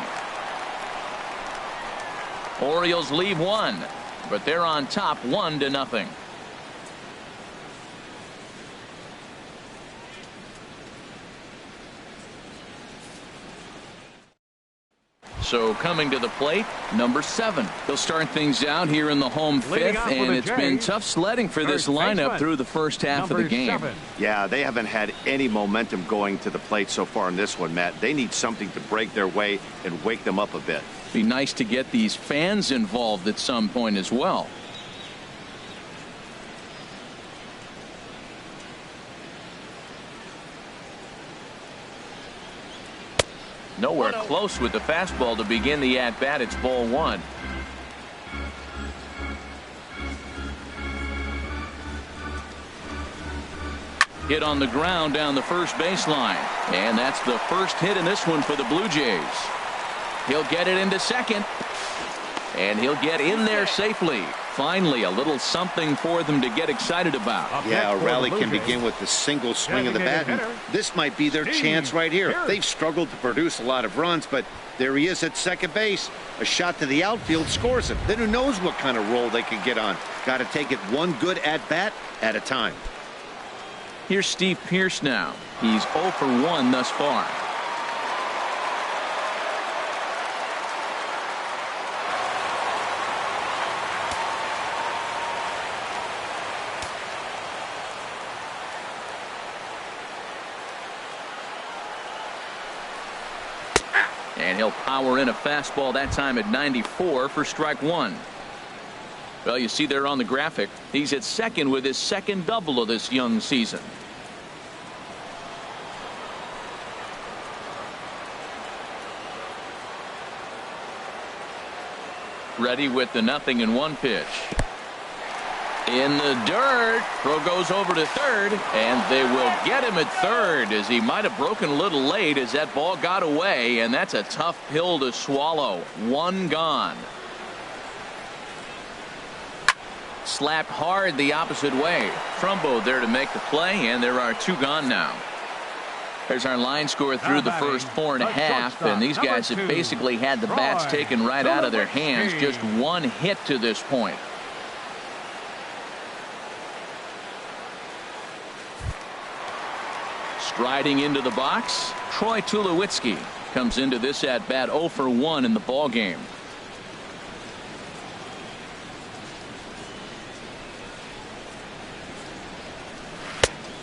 Orioles leave 1, but they're on top 1-0. So coming to the plate, number 7. He'll start things out here in the home 5th, and it's been tough sledding for this lineup through the first half of the game. Yeah, they haven't had any momentum going to the plate so far in this one, Matt. They need something to break their way and wake them up a bit. Be nice to get these fans involved at some point as well. Nowhere close with the fastball to begin the at-bat. It's ball 1. Hit on the ground down the first baseline, and that's the first hit in this one for the Blue Jays. He'll get it into second, and he'll get in there safely. Finally, a little something for them to get excited about. Yeah, a rally can begin with the single swing of the bat, and this might be their chance right here. They've struggled to produce a lot of runs, but there he is at second base. A shot to the outfield scores him. Then who knows what kind of roll they could get on. Got to take it one good at-bat at a time. Here's Steve Pearce now. He's 0 for 1 thus far. And he'll power in a fastball that time at 94 for strike 1. Well, you see there on the graphic, he's at second with his second double of this young season. Ready with the 0-1 pitch. In the dirt. Throw goes over to third, and they will get him at third, as he might have broken a little late as that ball got away, and that's a tough pill to swallow. 1 gone. Slapped hard the opposite way. Trumbo there to make the play, and there are 2 gone now. There's our line score through the first 4.5, and these guys have basically had the bats taken right out of their hands. Just 1 hit to this point. Striding into the box, Troy Tulowitzki comes into this at bat 0 for 1 in the ball game.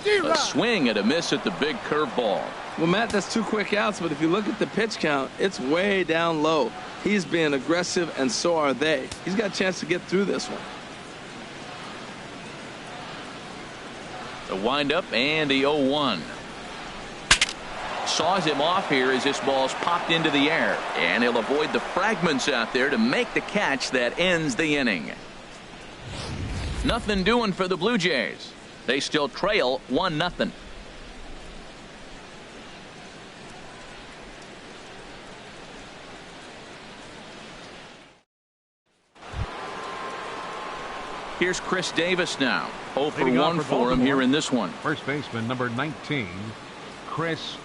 A swing and a miss at the big curveball. Well, Matt, that's 2 quick outs, but if you look at the pitch count, it's way down low. He's being aggressive, and so are they. He's got a chance to get through this one. The windup and the 0-1. Saws him off here as this ball's popped into the air, and he'll avoid the fragments out there to make the catch that ends the inning. Nothing doing for the Blue Jays. They still trail 1-0. Here's Chris Davis now. 0 for 1 for him here in this one. First baseman number 19, Chris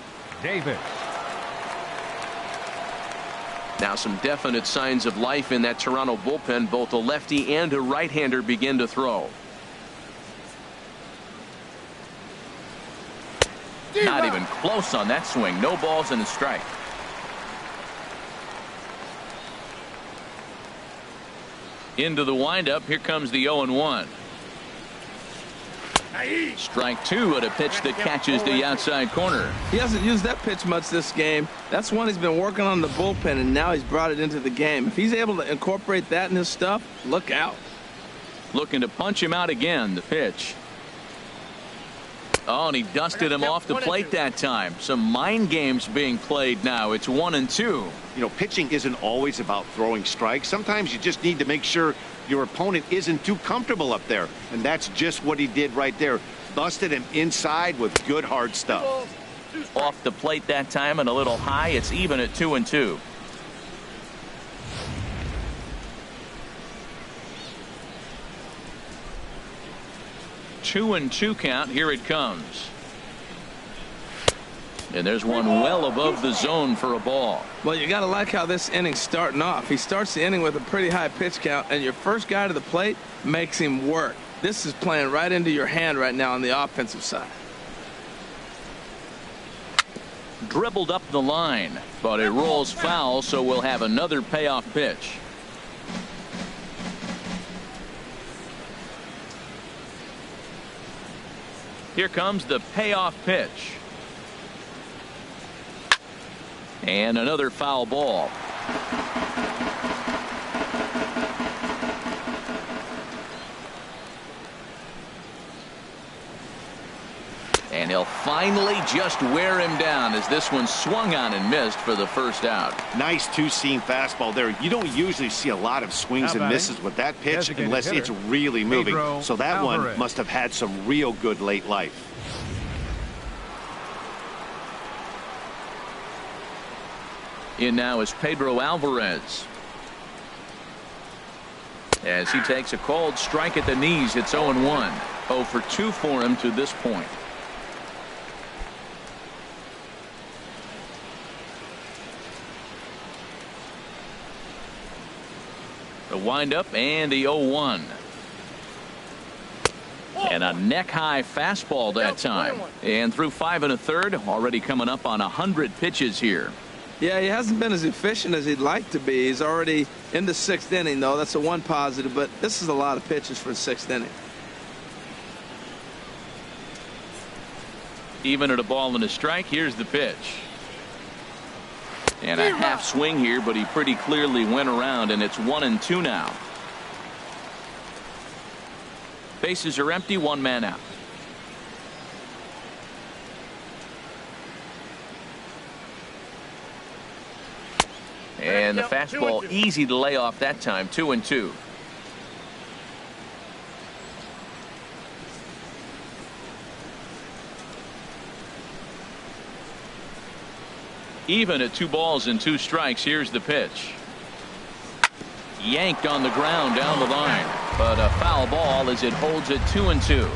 Davis. Now some definite signs of life in that Toronto bullpen. Both a lefty and a right-hander begin to throw. Not even close on that swing. No balls and a strike. Into the windup. Here comes the 0-1. Strike two at a pitch that catches the outside corner. He hasn't used that pitch much this game. That's one he's been working on the bullpen, and now he's brought it into the game. If he's able to incorporate that in his stuff, look out. Looking to punch him out again. The pitch. Oh, and he dusted him off the plate that time. Some mind games being played now. It's 1-2. You know, pitching isn't always about throwing strikes. Sometimes you just need to make sure your opponent isn't too comfortable up there. And that's just what he did right there. Busted him inside with good hard stuff. Off the plate that time and a little high. It's even at 2-2. Two and two count. Here it comes. And there's one well above the zone for a ball. Well, you got to like how this inning's starting off. He starts the inning with a pretty high pitch count, and your first guy to the plate makes him work. This is playing right into your hand right now on the offensive side. Dribbled up the line, but it rolls foul, so we'll have another payoff pitch. Here comes the payoff pitch. And another foul ball. And he'll finally just wear him down as this one swung on and missed for the first out. Nice two-seam fastball there. You don't usually see a lot of swings and misses with that pitch unless it's really moving. So that one must have had some real good late life. In now is Pedro Alvarez. As he takes a cold strike at the knees, it's 0-1. 0 for 2 for him to this point. The windup and the 0-1. And a neck-high fastball that time. And through 5 1/3, already coming up on 100 pitches here. Yeah, he hasn't been as efficient as he'd like to be. He's already in the 6th inning, though. That's a one positive, but this is a lot of pitches for the 6th inning. Even at a ball and a strike, here's the pitch. And a half swing here, but he pretty clearly went around, and it's 1-2 now. Bases are empty, 1 man out. And the fastball easy to lay off that time. 2-2. Even at 2 balls and 2 strikes. Here's the pitch. Yanked on the ground down the line, but a foul ball as it holds it 2-2.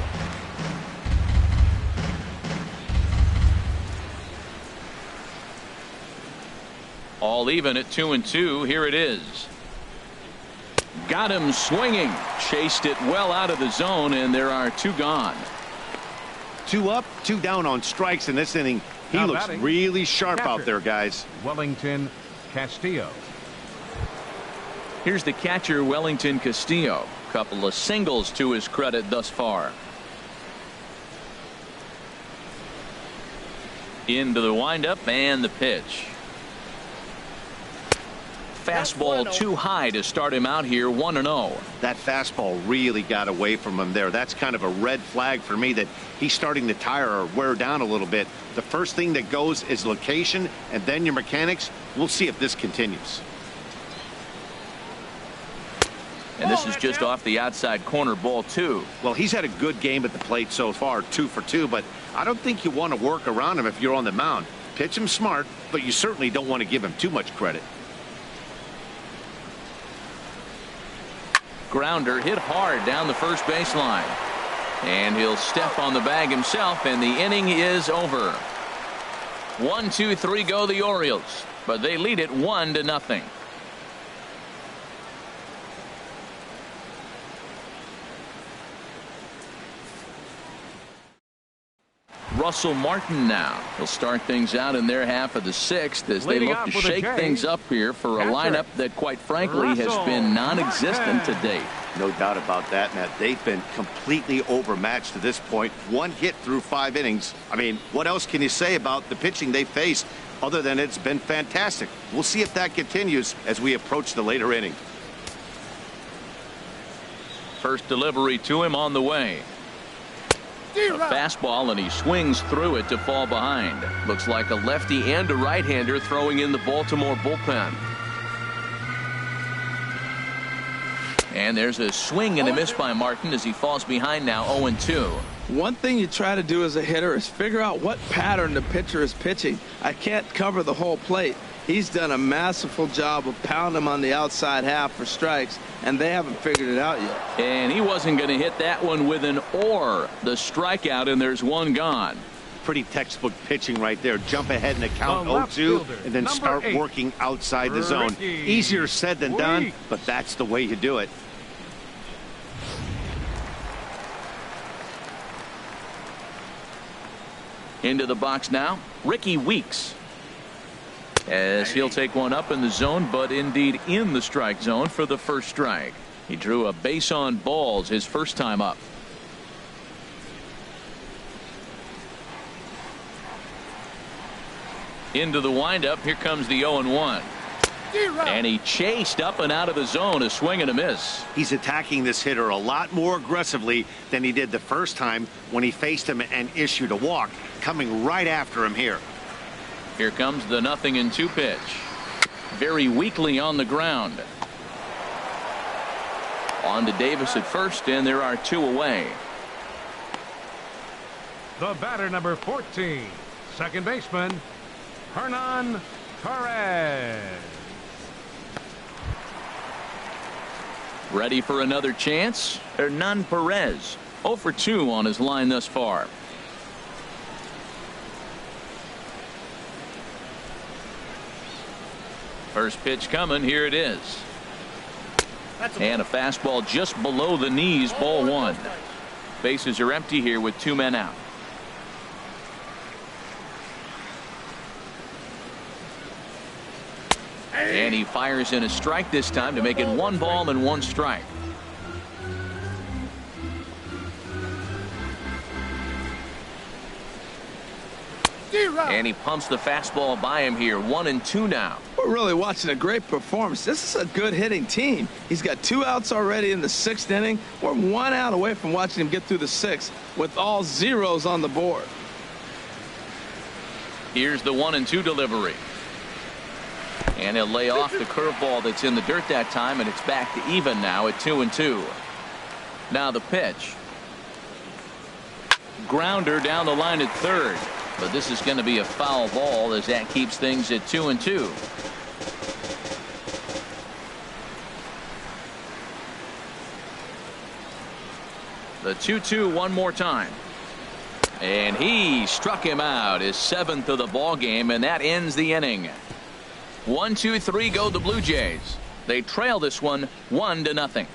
All even at 2-2. Here it is. Got him swinging. Chased it well out of the zone, and there are 2 gone. 2 up, 2 down on strikes in this inning. He looks really sharp out there, guys. Wellington Castillo. Here's the catcher, Wellington Castillo. Couple of singles to his credit thus far. Into the windup and the pitch. Fastball too high to start him out here. 1-0. That fastball really got away from him there. That's kind of a red flag for me that he's starting to tire or wear down a little bit. The first thing that goes is location and then your mechanics. We'll see if this continues. And this is just off the outside corner, ball 2. Well, he's had a good game at the plate so far, 2 for 2, but I don't think you want to work around him if you're on the mound. Pitch him smart, but you certainly don't want to give him too much credit. Grounder hit hard down the first baseline. And he'll step on the bag himself, and the inning is over. 1, 2, 3 go the Orioles. but they lead it 1-0. Russell Martin now. He'll start things out in their half of the sixth as they look to shake things up here for a lineup that, quite frankly, has been non-existent to date. No doubt about that, Matt. They've been completely overmatched to this point. One hit through 5 innings. I mean, what else can you say about the pitching they faced other than it's been fantastic? We'll see if that continues as we approach the later inning. First delivery to him on the way. A fastball, and he swings through it to fall behind. Looks like a lefty and a right-hander throwing in the Baltimore bullpen. And there's a swing and a miss by Martin as he falls behind now 0-2. One thing you try to do as a hitter is figure out what pattern the pitcher is pitching. I can't cover the whole plate. He's done a masterful job of pounding him on the outside half for strikes, and they haven't figured it out yet. And he wasn't going to hit that one with an or. The strikeout, and there's one gone. Pretty textbook pitching right there. Jump ahead in the count 0-2 and then start working outside the zone. Easier said than done, but that's the way you do it. Into the box now, Ricky Weeks. As he'll take one up in the zone, but indeed in the strike zone for the first strike. He drew a base on balls his first time up. Into the windup. Here comes the 0-1. And he chased up and out of the zone, a swing and a miss. He's attacking this hitter a lot more aggressively than he did the first time when he faced him and issued a walk, coming right after him here. Here comes the 0-2 pitch. Very weakly on the ground. On to Davis at first, and there are 2 away. The batter, number 14, second baseman, Hernan Perez. Ready for another chance? Hernan Perez, 0 for 2 on his line thus far. First pitch coming. Here it is. And a fastball just below the knees. Ball 1. Bases are empty here with 2 men out. And he fires in a strike this time to make it 1 ball and 1 strike. And he pumps the fastball by him here. 1-2 now. We're really watching a great performance. This is a good hitting team. He's got 2 outs already in the 6th inning. We're 1 out away from watching him get through the 6th with all zeros on the board. Here's the 1-2 delivery. And he'll lay off the curveball that's in the dirt that time, and it's back to even now at 2-2. Now the pitch. Grounder down the line at third. But this is going to be a foul ball as that keeps things at 2-2. The 2-2 one more time. And he struck him out, his 7th of the ball game, and that ends the inning. 1-2-3 go the Blue Jays. They trail this one 1-0.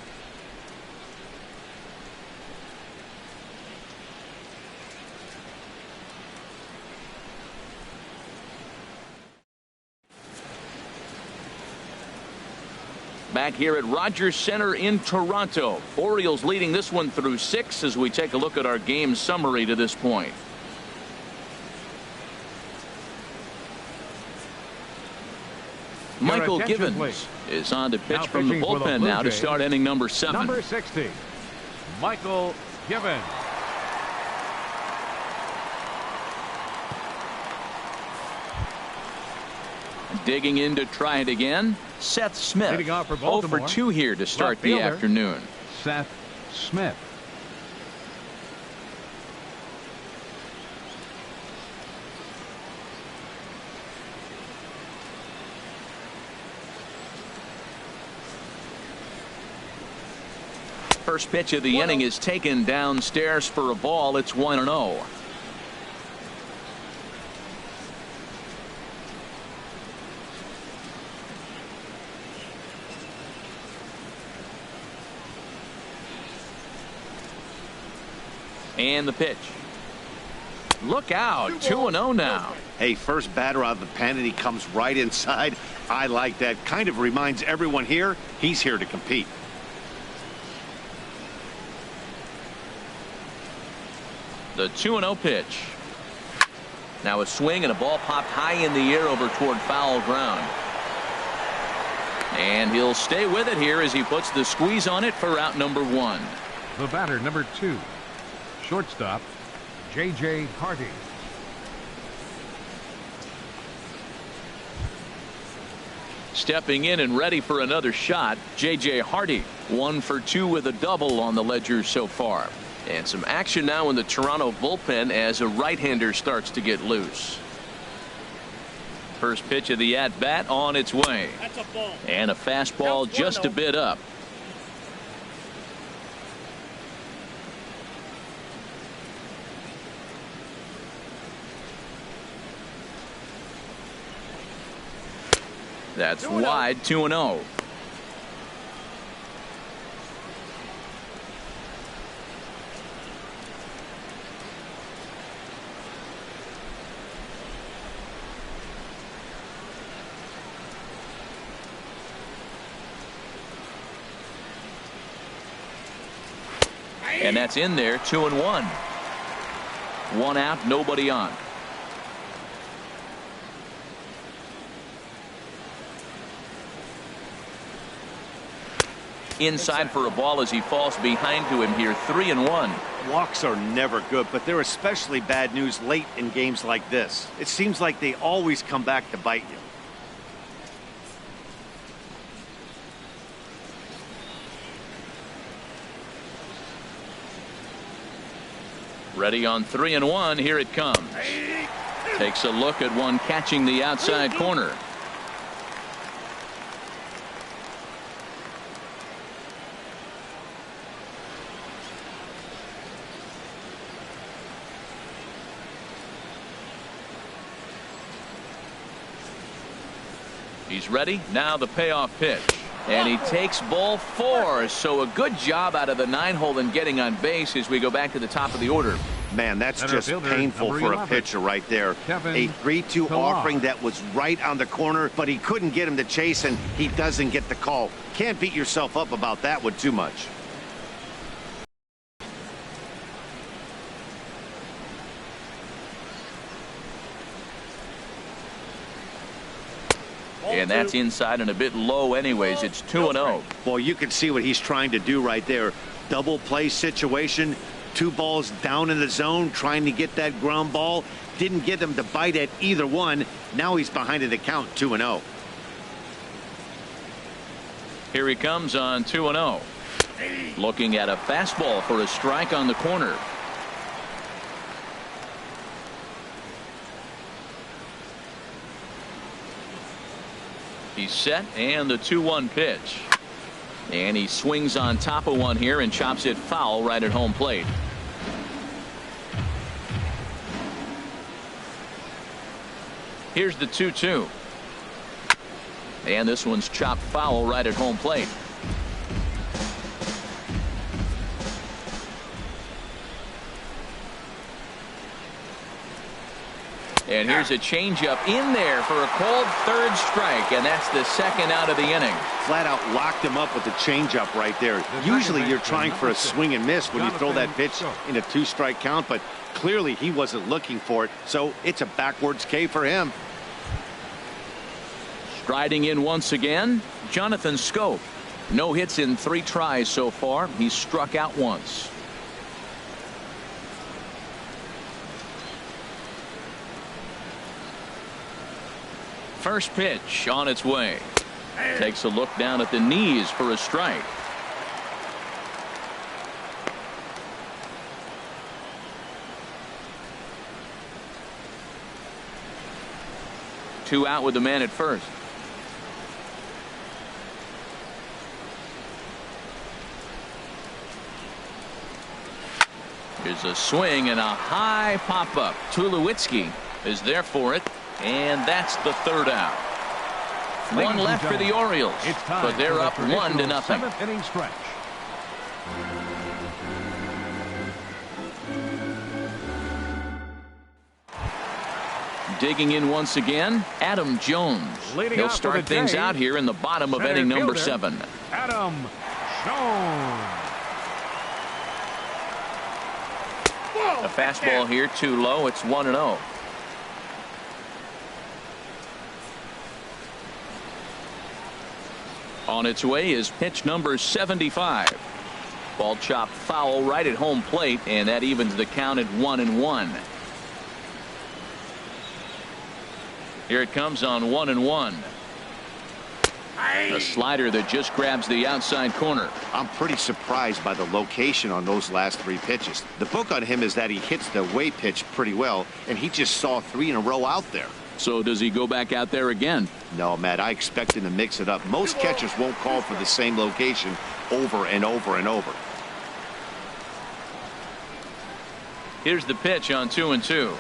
Back here at Rogers Center in Toronto. Orioles leading this one through 6 as we take a look at our game summary to this point. Michael Givens is on to pitch from the bullpen now to start inning number 7. Number 60, Michael Givens. Digging in to try it again, Seth Smith. 0 for 2 here to start the afternoon. Seth Smith. First pitch of the inning is taken downstairs for a ball. It's 1-0. And the pitch. Look out, 2-0 now. Hey, first batter out of the pen, and he comes right inside. I like that. Kind of reminds everyone here he's here to compete. The 2-0 pitch. Now a swing and a ball popped high in the air over toward foul ground. And he'll stay with it here as he puts the squeeze on it for out number 1. The batter, number 2, shortstop, J.J. Hardy. Stepping in and ready for another shot, J.J. Hardy. 1 for 2 with a double on the ledger so far. And some action now in the Toronto bullpen as a right-hander starts to get loose. First pitch of the at-bat on its way. That's a ball. And a fastball just a bit up. That's wide, 2-0. And that's in there, 2-1. 1 out, nobody on. Inside for a ball as he falls behind to him here, 3-1. Walks are never good, but they're especially bad news late in games like this. It seems like they always come back to bite you. Ready on 3-1. Here it comes. Takes a look at one catching the outside corner. He's ready. Now the payoff pitch. And he takes ball 4. So a good job out of the 9-hole in getting on base as we go back to the top of the order. Man, that's just painful for a pitcher right there. A 3-2 offering that was right on the corner, but he couldn't get him to chase, and he doesn't get the call. Can't beat yourself up about that one too much. And that's inside and a bit low anyways. It's 2-0. Boy, you can see what he's trying to do right there. Double play situation. 2 balls down in the zone, trying to get that ground ball. Didn't get him to bite at either one. Now he's behind in the count, 2-0. Here he comes on 2-0. Looking at a fastball for a strike on the corner. He's set, and the 2-1 pitch. And he swings on top of one here and chops it foul right at home plate. Here's the 2-2. And this one's chopped foul right at home plate. And here's a changeup in there for a called 3rd strike, and that's the 2nd out of the inning. Flat out locked him up with the changeup right there. Usually you're trying for a swing and miss when you throw that pitch in a 2-strike count, but clearly he wasn't looking for it, so it's a backwards K for him. Striding in once again, Jonathan Schoop. No hits in 3 tries so far. He's struck out once. First pitch on its way. Takes a look down at the knees for a strike. Two out with the man at first. Here's a swing and a high pop-up. Tulowitzki is there for it. And that's the 3rd out. 1 left for the Orioles, but they're up 1-0. 7th inning stretch. Digging in once again, Adam Jones. He'll start things out here in the bottom of inning number 7. Adam Jones. A fastball here too low. It's 1-0. On its way is pitch number 75. Ball chopped foul right at home plate, and that evens the count at 1-1. Here it comes on 1-1. A slider that just grabs the outside corner. I'm pretty surprised by the location on those last 3 pitches. The book on him is that he hits the way pitch pretty well, and he just saw 3 in a row out there. So does he go back out there again? No, Matt, I expect him to mix it up. Most catchers won't call for the same location over and over and over. Here's the pitch on 2-2.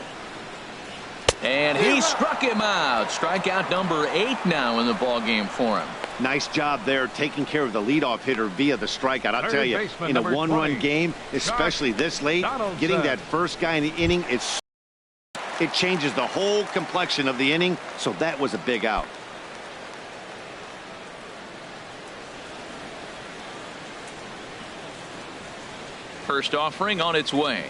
And he struck him out. Strikeout number 8 now in the ball game for him. Nice job there taking care of the leadoff hitter via the strikeout. I'll tell you, in a 1-run game, especially this late, getting that first guy in the inning, it changes the whole complexion of the inning, so that was a big out. First offering on its way.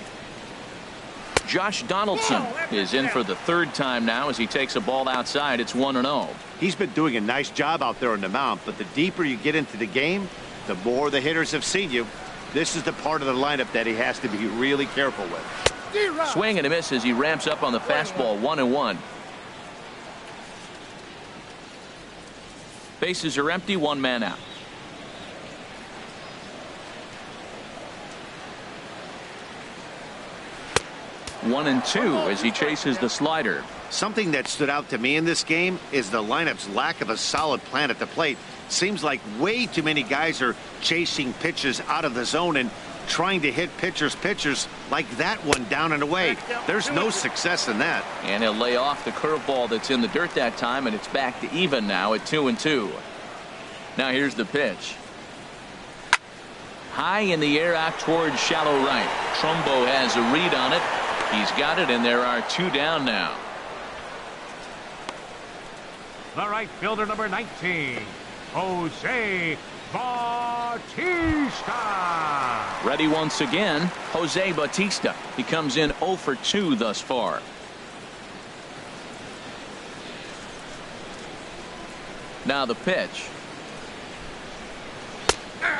Josh Donaldson is in for the 3rd time now as he takes a ball outside. It's 1-0. He's been doing a nice job out there on the mound, but the deeper you get into the game, the more the hitters have seen you. This is the part of the lineup that he has to be really careful with. Swing and a miss as he ramps up on the fastball. 1-1. Bases are empty. 1 man out. One and 2 as he chases the slider. Something that stood out to me in this game is the lineup's lack of a solid plan at the plate. Seems like way too many guys are chasing pitches out of the zone and trying to hit pitchers like that one down and away. There's no success in that. And he'll lay off the curveball that's in the dirt that time, and it's back to even now at 2-2. Now here's the pitch. High in the air out towards shallow right. Trumbo has a read on it. He's got it, and there are 2 down now. The right fielder, number 19, Jose Bautista. Ready once again, Jose Bautista. He comes in 0 for 2 thus far. Now the pitch.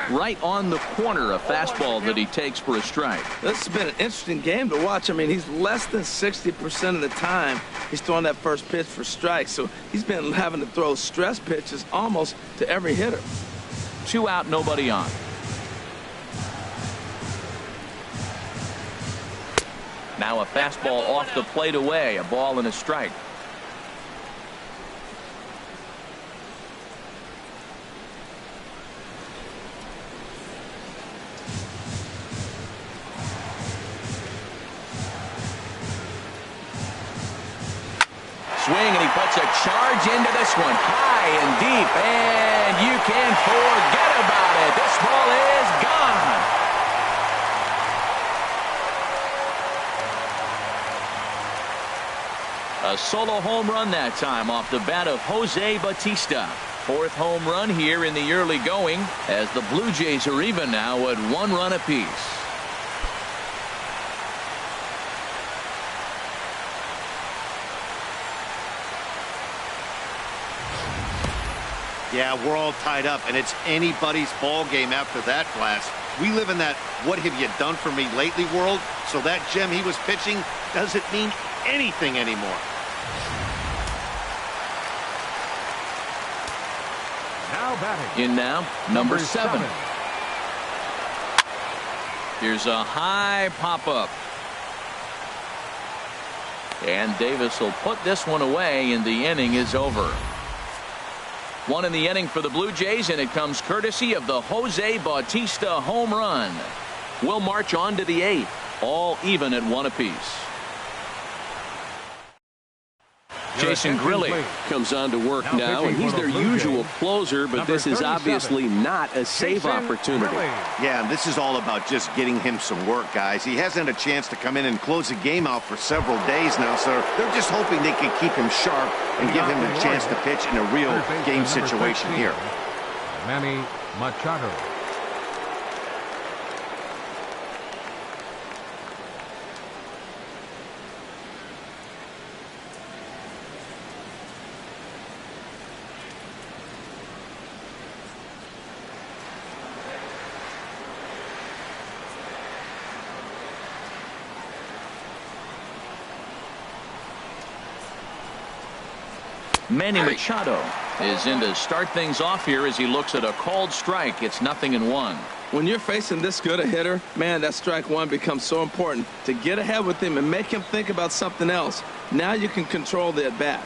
Right on the corner, a fastball that he takes for a strike. This has been an interesting game to watch. I mean, he's less than 60% of the time he's throwing that first pitch for strikes. So he's been having to throw stress pitches almost to every hitter. 2 out, nobody on. Now a fastball off the plate away, a ball and a strike. Swing, and he puts a charge into this one, high and deep, and you can forget about it. This ball is gone. A solo home run that time off the bat of Jose Bautista. 4th home run here in the early going, as the Blue Jays are even now at 1 run apiece. Yeah, we're all tied up, and it's anybody's ball game after that blast. We live in that "what have you done for me lately" world, so that gem he was pitching doesn't mean anything anymore. Now batting. In now, number 7. Here's a high pop-up. And Davis will put this one away, and the inning is over. 1 in the inning for the Blue Jays, and it comes courtesy of the Jose Bautista home run. We'll march on to the 8th, all even at 1 apiece. Jason Grilly comes on to work now, and he's their usual closer, but this is obviously not a save opportunity. Yeah, and this is all about just getting him some work, guys. He hasn't had a chance to come in and close the game out for several days now, so they're just hoping they can keep him sharp and give him a chance to pitch in a real game situation here. Manny Machado. Manny Machado is in to start things off here as he looks at a called strike. It's 0-1. When you're facing this good a hitter, man, that strike one becomes so important to get ahead with him and make him think about something else. Now you can control the at-bat.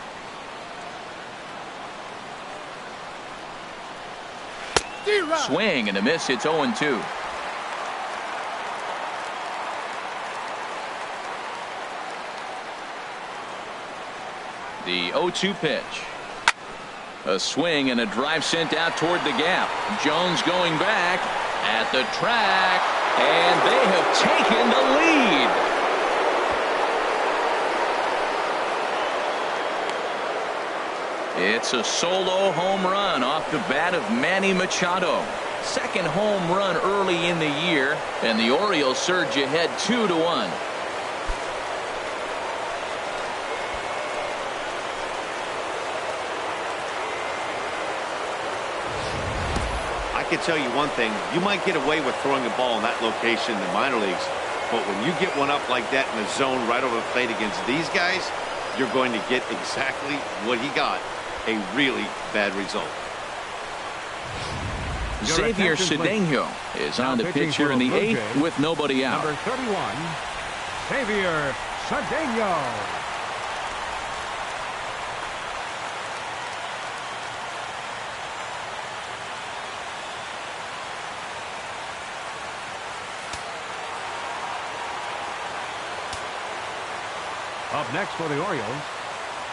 Swing and a miss. It's 0-2. The 0-2 pitch. A swing and a drive sent out toward the gap. Jones going back at the track, and they have taken the lead. It's a solo home run off the bat of Manny Machado. Second home run early in the year, and the Orioles surge ahead 2-1. I can tell you one thing, you might get away with throwing a ball in that location in the minor leagues, but when you get one up like that in the zone right over the plate against these guys, you're going to get exactly what he got, a really bad result. Xavier Cedeno is on the pitch here in the 8th with nobody out. Number 31, Xavier Cedeno. Up next for the Orioles,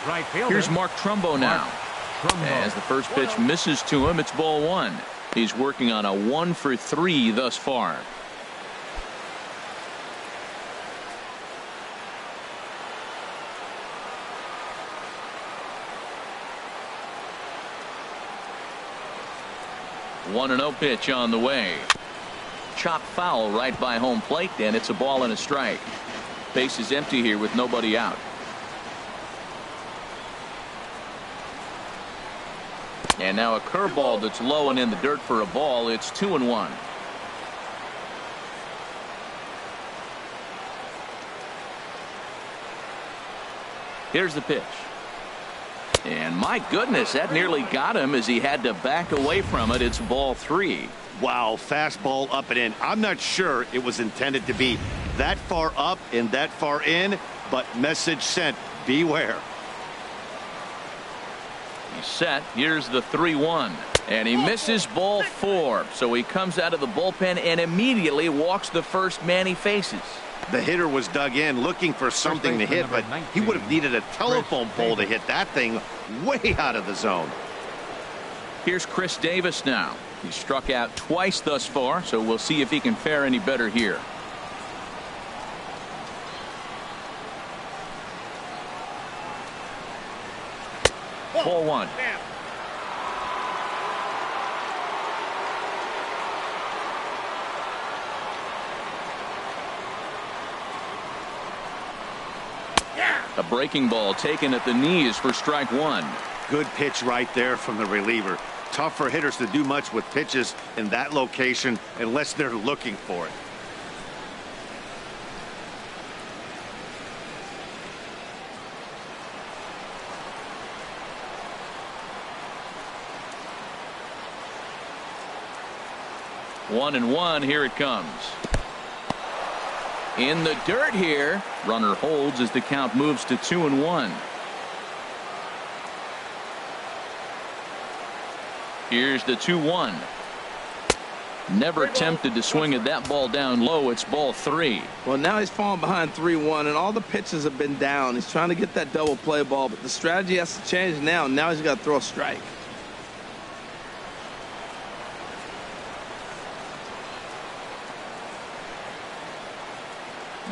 right fielder. Here's Mark Trumbo now. As the first pitch misses to him, it's ball 1. He's working on a 1-for-3 thus far. One 1-0 pitch on the way. Chop foul right by home plate, and it's a ball and a strike. Base is empty here with nobody out. And now a curveball that's low and in the dirt for a ball. It's 2-1. Here's the pitch. And my goodness, that nearly got him as he had to back away from it. It's ball 3. Wow, fastball up and in. I'm not sure it was intended to be that far up and that far in, but message sent, beware. He's set. Here's the 3-1. And he misses ball 4. So he comes out of the bullpen and immediately walks the first man he faces. The hitter was dug in looking for something to hit, but he would have needed a telephone pole to hit that thing way out of the zone. Here's Chris Davis now. He's struck out twice thus far, so we'll see if he can fare any better here. Ball 1. A breaking ball taken at the knees for strike 1. Good pitch right there from the reliever. Tough for hitters to do much with pitches in that location unless they're looking for it. One and one. Here it comes. In the dirt here. Runner holds as the count moves to 2-1. Here's the 2-1. Never tempted to swing at that ball down low. It's ball 3. Well, now he's falling behind 3-1, and all the pitches have been down. He's trying to get that double play ball, but the strategy has to change now. Now he's got to throw a strike.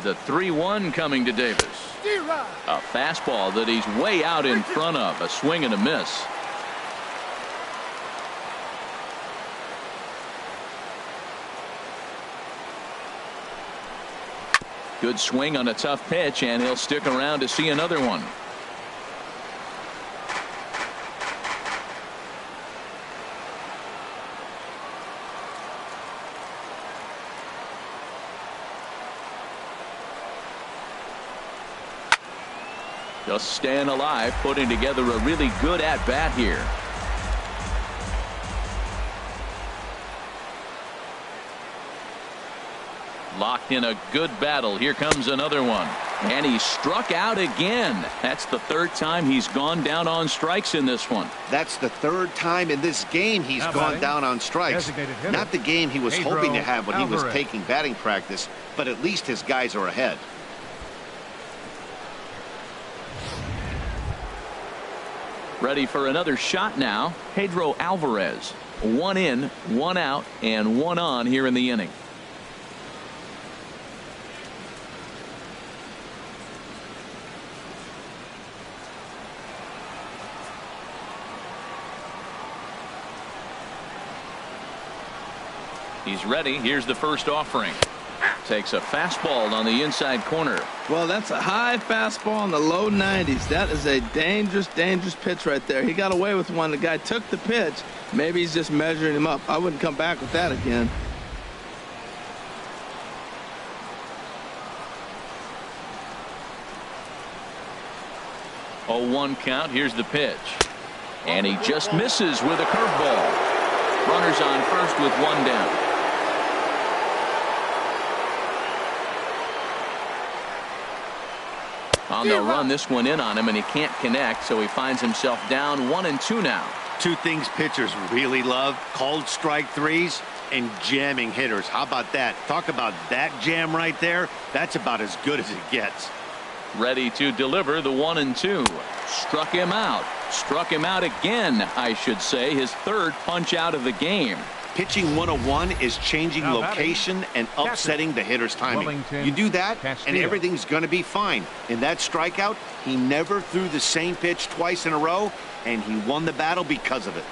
The 3-1 coming to Davis. A fastball that he's way out in front of. A swing and a miss. Good swing on a tough pitch, and he'll stick around to see another one. Just staying alive, putting together a really good at-bat here. Locked in a good battle. Here comes another one. And he struck out again. That's the 3rd time he's gone down on strikes in this one. That's the 3rd time in this game he's gone down on strikes. Not the game he was hoping to have when he was taking batting practice, but at least his guys are ahead. Ready for another shot now. Pedro Alvarez. 1 in, 1 out, and 1 on here in the inning. He's ready. Here's the first offering. Takes a fastball on the inside corner. Well, that's a high fastball in the low 90s. That is a dangerous, dangerous pitch right there. He got away with one. The guy took the pitch. Maybe he's just measuring him up. I wouldn't come back with that again. Oh, 1 count. Here's the pitch. And he just misses with a curveball. Runners on first with 1 down. They'll run this one in on him, and he can't connect, so he finds himself down 1-2 now. 2 things pitchers really love: called strike threes and jamming hitters. How about that? Talk about that jam right there. That's about as good as it gets. Ready to deliver the 1-2. Struck him out. Struck him out again, I should say. His 3rd punch out of the game. Pitching 101 is changing location and upsetting the hitter's timing. You do that, and everything's going to be fine. In that strikeout, he never threw the same pitch twice in a row, and he won the battle because of it.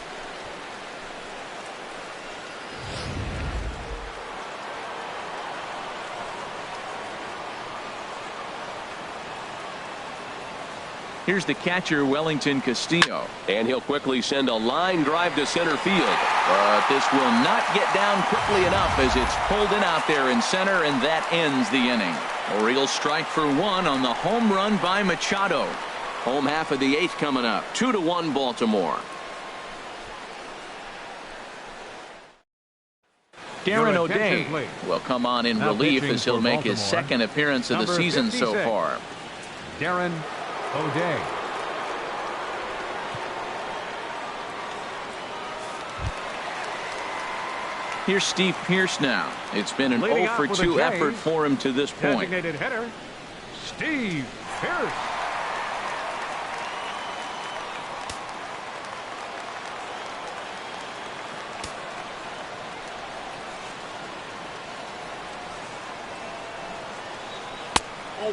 Here's the catcher, Wellington Castillo. And he'll quickly send a line drive to center field. But this will not get down quickly enough as it's pulled in out there in center, and that ends the inning. Orioles strike for 1 on the home run by Machado. Home half of the 8th coming up. 2-1 Baltimore. Darren O'Day will come on in relief as he'll make his 2nd appearance of the season so far. Darren O'Day. Here's Steve Pearce now. It's been an 0-for-2 effort for him to this point. Designated hitter, Steve Pearce.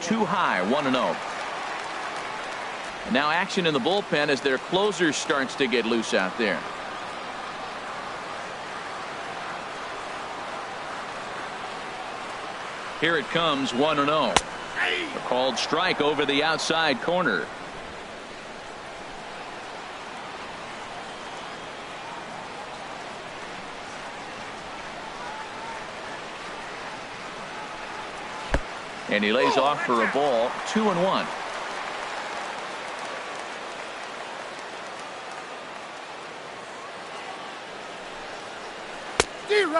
Too high, 1-0. Now action in the bullpen as their closer starts to get loose out there. Here it comes, 1-0. A called strike over the outside corner. And he lays off for a ball, 2-1.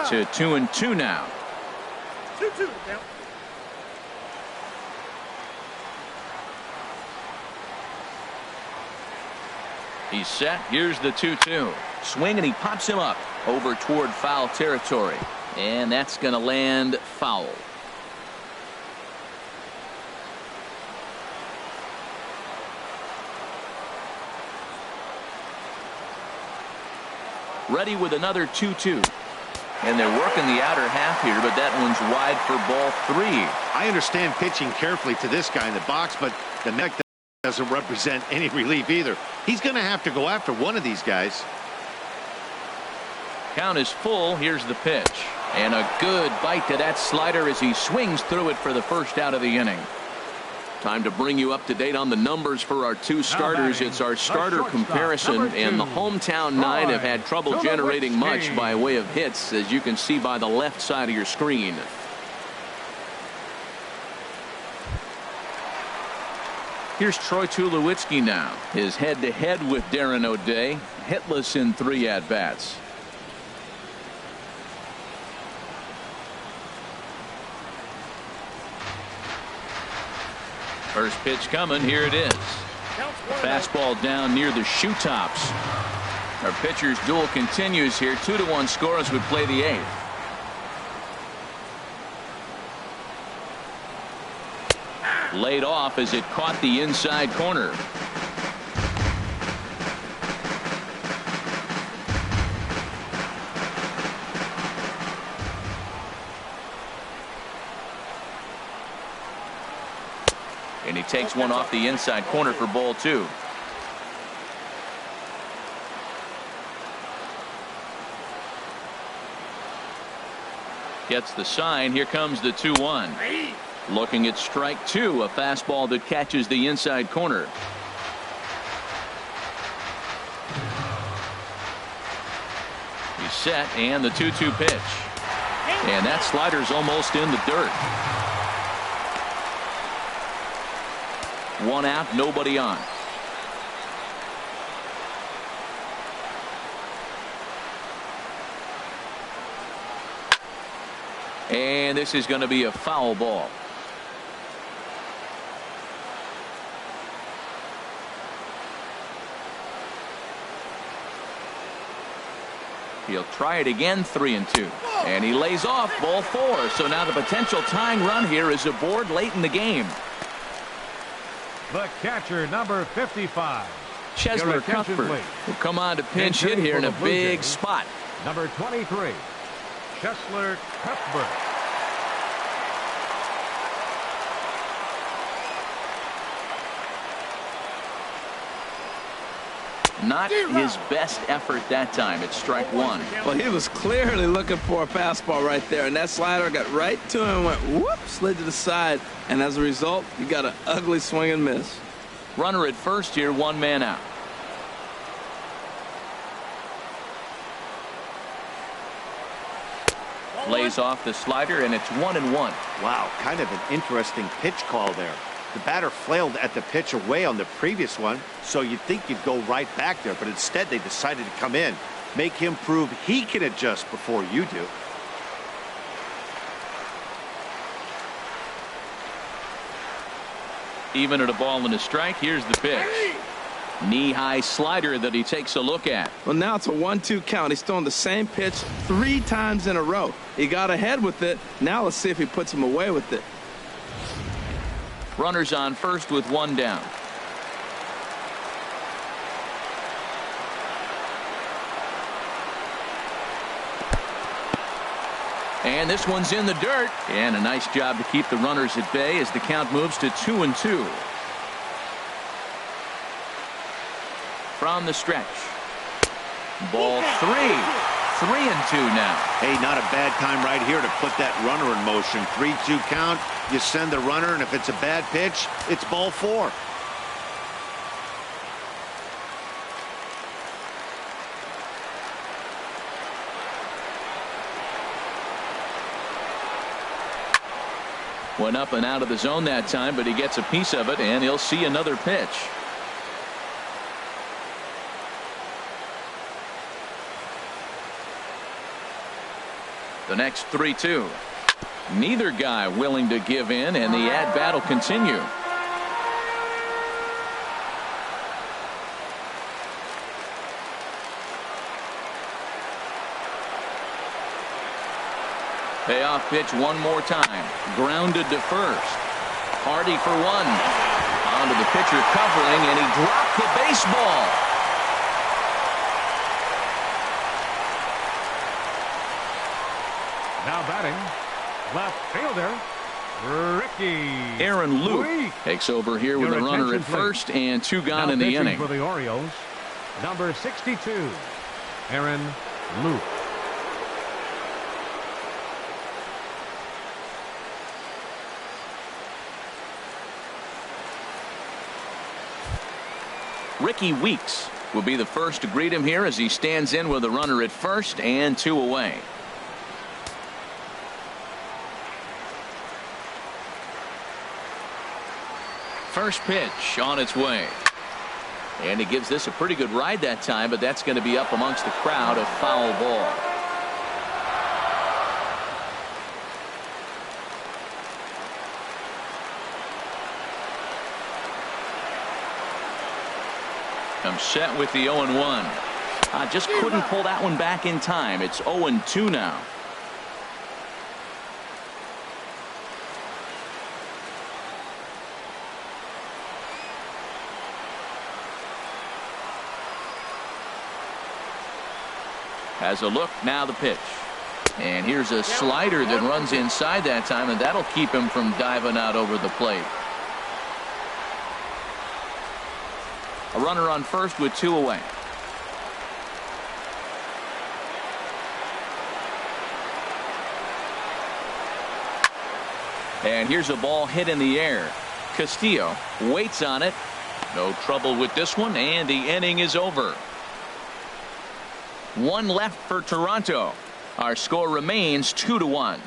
To 2-2 now. 2-2 now. He's set. Here's the 2-2. Swing, and he pops him up over toward foul territory. And that's going to land foul. Ready with another 2-2. And they're working the outer half here, but that one's wide for ball 3. I understand pitching carefully to this guy in the box, but the neck doesn't represent any relief either. He's going to have to go after one of these guys. Count is full. Here's the pitch. And a good bite to that slider as he swings through it for the first out of the inning. Time to bring you up to date on the numbers for our two starters. It's our starter comparison, and the hometown 9 have had trouble generating much by way of hits, as you can see by the left side of your screen. Here's Troy Tulowitzki now. His head-to-head with Darren O'Day, hitless in 3 at-bats. First pitch coming. Here it is. Fastball down near the shoe tops. Our pitcher's duel continues here. 2-1 score as we play the 8th. Laid off as it caught the inside corner. And he takes one off the inside corner for ball 2. Gets the sign. Here comes the 2-1. Looking at strike 2, a fastball that catches the inside corner. He's set, and the 2-2 pitch. And that slider's almost in the dirt. 1 out, nobody on. And this is going to be a foul ball. He'll try it again. 3-2. And he lays off ball 4. So now the potential tying run here is aboard late in the game. The catcher, number 55. Chesler Cuthbert will come on to pinch hit here in a big spot. Number 23, Chesler Cuthbert. Not his best effort that time. It's strike 1. Well, he was clearly looking for a fastball right there, and that slider got right to him and went whoop, slid to the side, and as a result, you got an ugly swing and miss. Runner at first here, 1 man out. Lays off the slider, and it's 1-1. Wow, kind of an interesting pitch call there. The batter flailed at the pitch away on the previous one, so you'd think you'd go right back there, but instead they decided to come in, make him prove he can adjust before you do. Even at a ball and a strike, here's the pitch. Knee-high slider that he takes a look at. Well, now it's a 1-2 count. He's throwing the same pitch 3 times in a row. He got ahead with it. Now let's see if he puts him away with it. Runners on first with 1 down. And this one's in the dirt. And a nice job to keep the runners at bay as the count moves to 2-2. From the stretch. Ball 3. 3-2 now. Hey, not a bad time right here to put that runner in motion. 3-2 count. You send the runner, and if it's a bad pitch, it's ball 4. Went up and out of the zone that time, but he gets a piece of it, and he'll see another pitch. The next 3-2. Neither guy willing to give in, and the at-bat will continue. Payoff pitch one more time. Grounded to first. Hardy for one. Onto the pitcher covering, and he dropped the baseball. Now batting, left fielder, Ricky. Aaron Luke takes over here with a runner at first and 2 gone in the inning. For the Orioles, number 62, Aaron Luke. Ricky Weeks will be the first to greet him here as he stands in with a runner at first and 2 away. First pitch on its way. And he gives this a pretty good ride that time, but that's going to be up amongst the crowd, a foul ball. Comes set with the 0-1. Just couldn't pull that one back in time. It's 0-2 now. Has a look, now the pitch. And here's a slider that runs inside that time, and that'll keep him from diving out over the plate. A runner on first with 2 away. And here's a ball hit in the air. Castillo waits on it. No trouble with this one, and the inning is over. 1 left for Toronto. Our score remains 2-1.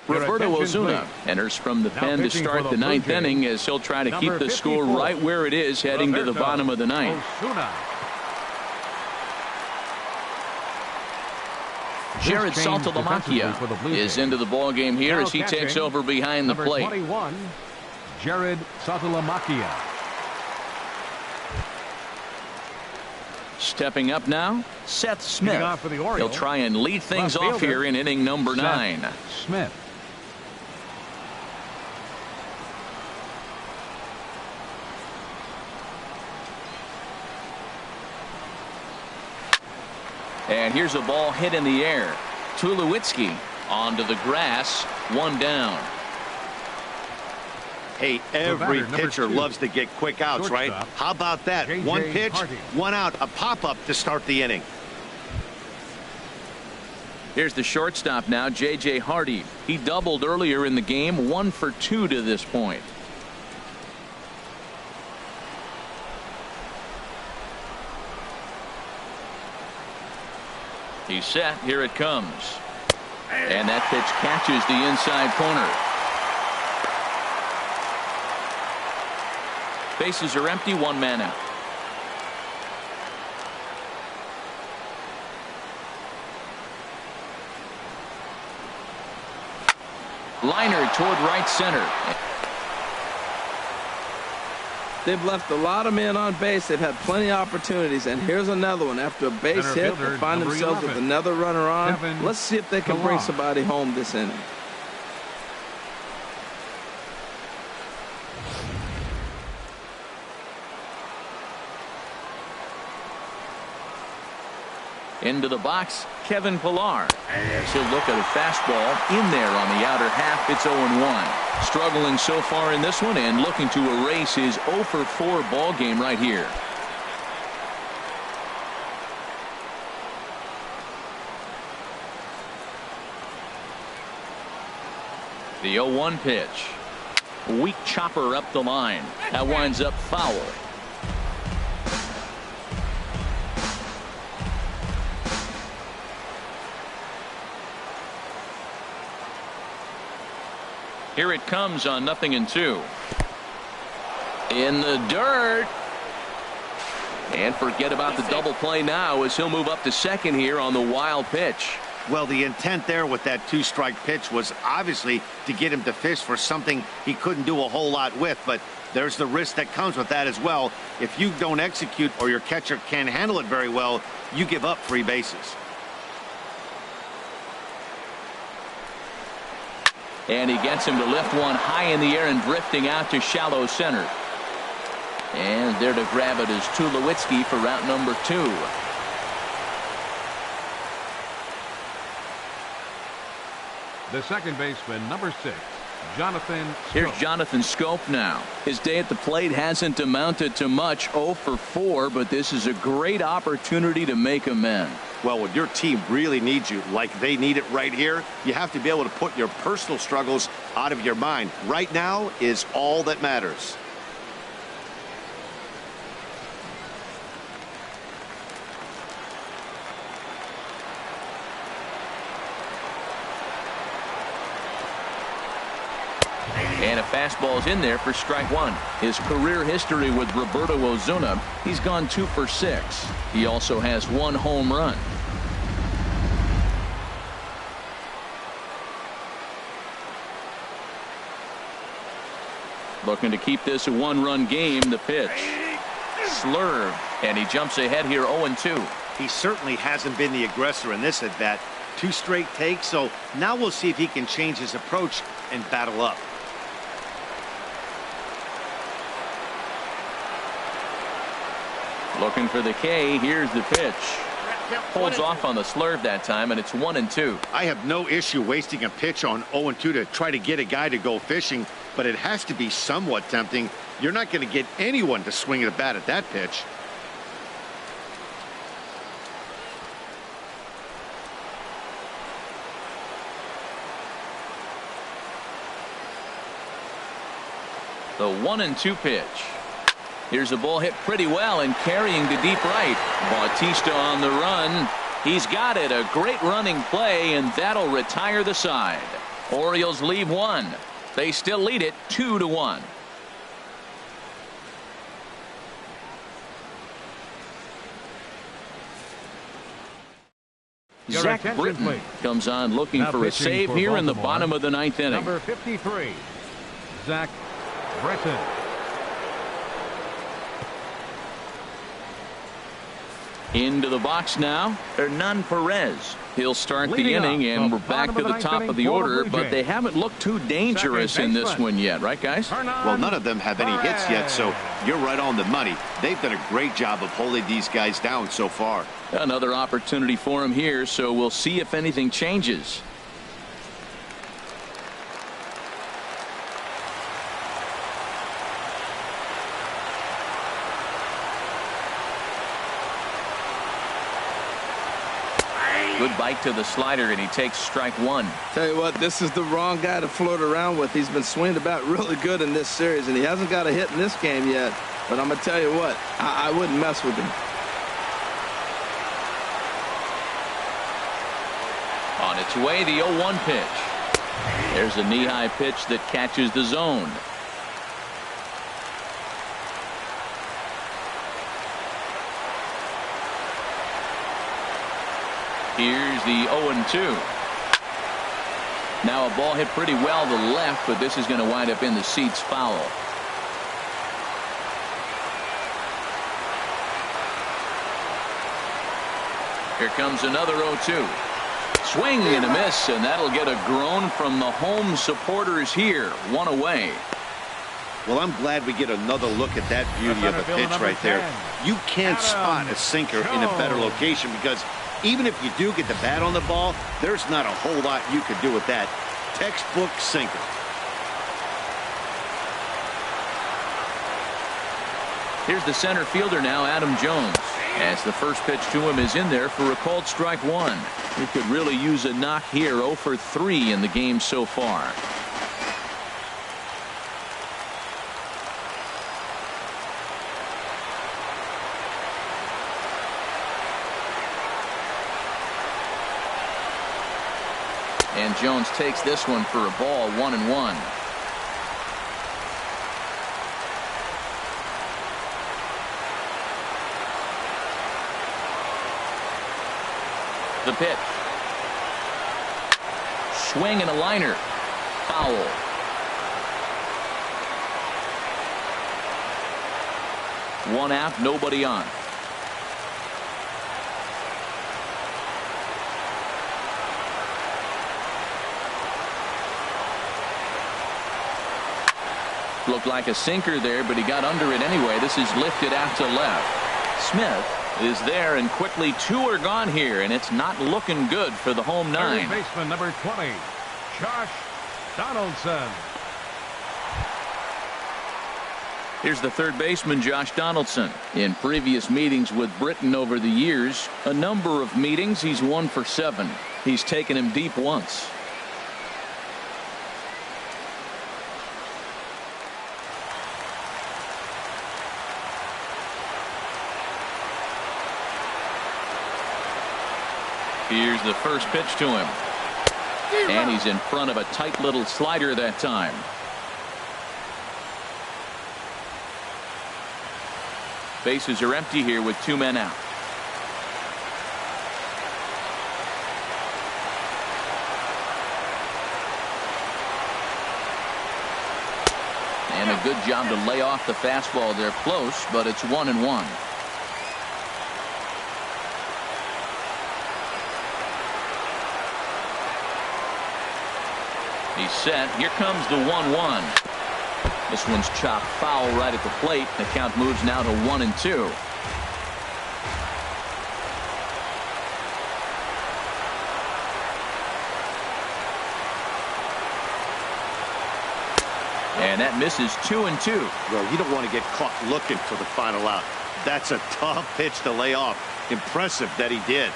Roberto Ozuna enters from the pen to start the 9th inning as he'll try to keep the score right where it is heading to the bottom of the 9th. Jared Saltalamacchia is into the ball game here as he takes over behind the plate. 21, Jared Saltalamacchia. Stepping up now, Seth Smith. He'll try and lead things off here in inning number 9. Smith. And here's a ball hit in the air. Tulowitzki onto the grass, 1 down. Hey, every pitcher loves to get quick outs, right? How about that? JJ 1 pitch, Hardy. 1 out, a pop-up to start the inning. Here's the shortstop now, J.J. Hardy. He doubled earlier in the game, 1 for 2 to this point. He's set. Here it comes. And that pitch catches the inside corner. Bases are empty, 1 man out. Liner toward right center. They've left a lot of men on base. They've had plenty of opportunities, and here's another one. After a base hit, they find themselves with another runner on. Let's see if they can bring somebody home this inning. Into the box, Kevin Pillar. He'll look at a fastball in there on the outer half. It's 0-1. Struggling so far in this one and looking to erase his 0 for 4 ball game right here. The 0-1 pitch. Weak chopper up the line. That winds up foul. Here it comes on 0-2. In the dirt. And forget about the double play now as he'll move up to second here on the wild pitch. Well, the intent there with that two-strike pitch was obviously to get him to fish for something he couldn't do a whole lot with, but there's the risk that comes with that as well. If you don't execute or your catcher can't handle it very well, you give up 3 bases. And he gets him to lift one high in the air and drifting out to shallow center. And there to grab it is Tulowitzki for route number 2. The second baseman, number 6, Jonathan Schoop. Here's Jonathan Schoop now. His day at the plate hasn't amounted to much, 0 for 4, but this is a great opportunity to make amends. Well, when your team really needs you, like they need it right here, you have to be able to put your personal struggles out of your mind. Right now is all that matters. And a fastball's in there for strike 1. His career history with Roberto Ozuna, he's gone 2 for 6. He also has 1 home run. Looking to keep this a 1-run game. The pitch. Slurve. And he jumps ahead here 0-2. He certainly hasn't been the aggressor in this at bat. 2 straight takes, so now we'll see if he can change his approach and battle up. Looking for the K. Here's the pitch. Holds off on the slurve that time, and it's 1-2. I have no issue wasting a pitch on 0-2 to try to get a guy to go fishing, but it has to be somewhat tempting. You're not going to get anyone to swing at a bat at that pitch. The 1-2 pitch. Here's a ball hit pretty well and carrying to deep right. Bautista on the run. He's got it. A great running play, and that'll retire the side. Orioles leave 1. They still lead it 2-1. Zach Britton please. comes on looking for a save for here in the Baltimore, bottom of the 9th inning. Number 53, Zach Britton. Into the box now, Hernan Perez. He'll start the Leading inning, up, and the we're back bottom to of the the top ninth of the inning for order, the but Blue they Jays. haven't looked too dangerous in this one yet, right, guys? Well, none of them have any hits yet, so you're right on the money. They've done a great job of holding these guys down so far. Another opportunity for him here, so we'll see if anything changes. Good bite to the slider, and he takes strike 1. Tell you what, this is the wrong guy to float around with. He's been swinging the bat really good in this series, and he hasn't got a hit in this game yet. But I'm going to tell you what, I wouldn't mess with him. On its way, the 0-1 pitch. There's a knee-high pitch that catches the zone. Here's the 0-2. Now a ball hit pretty well to the left, but this is going to wind up in the seats foul. Here comes another 0-2. Swing and a miss, and that'll get a groan from the home supporters here. 1 away. Well, I'm glad we get another look at that beauty of a pitch right there. You can't spot a sinker in a better location because even if you do get the bat on the ball, there's not a whole lot you can do with that. Textbook sinker. Here's the center fielder now, Adam Jones. As the first pitch to him is in there for a called strike 1. He could really use a knock here. 0 for 3 in the game so far. And Jones takes this one for a ball. 1-1. The pitch. swing and a liner. Foul. One out, nobody on. Looked like a sinker there, but he got under it anyway. This is lifted out to left. Smith is there, and quickly 2 are gone here, and it's not looking good for the home 9. Third baseman number 20, Josh Donaldson. Here's the third baseman, Josh Donaldson. In previous meetings with Britton over the years, a number of meetings, he's 1 for 7. He's taken him deep once. Here's the first pitch to him. And he's in front of a tight little slider that time. Bases are empty here with 2 men out. And a good job to lay off the fastball there close, but it's 1-1. He's set. Here comes the 1-1. This one's chopped foul right at the plate. The count moves now to 1-2. And that misses 2-2. Well, you don't want to get caught looking for the final out. That's a tough pitch to lay off. Impressive that he did.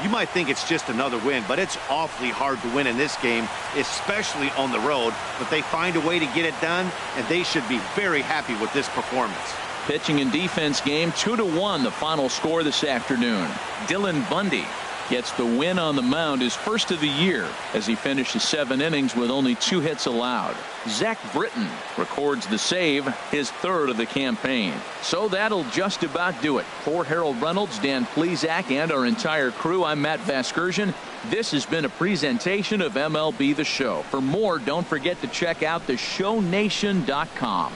You might think it's just another win, but it's awfully hard to win in this game, especially on the road. But they find a way to get it done, and they should be very happy with this performance. Pitching and defense game, 2-1, the final score this afternoon. Dylan Bundy gets the win on the mound, his first of the year, as he finishes 7 innings with only 2 hits allowed. Zach Britton records the save, his 3rd of the campaign. So that'll just about do it. For Harold Reynolds, Dan Plesac, and our entire crew, I'm Matt Vasgersian. This has been a presentation of MLB The Show. For more, don't forget to check out theshownation.com.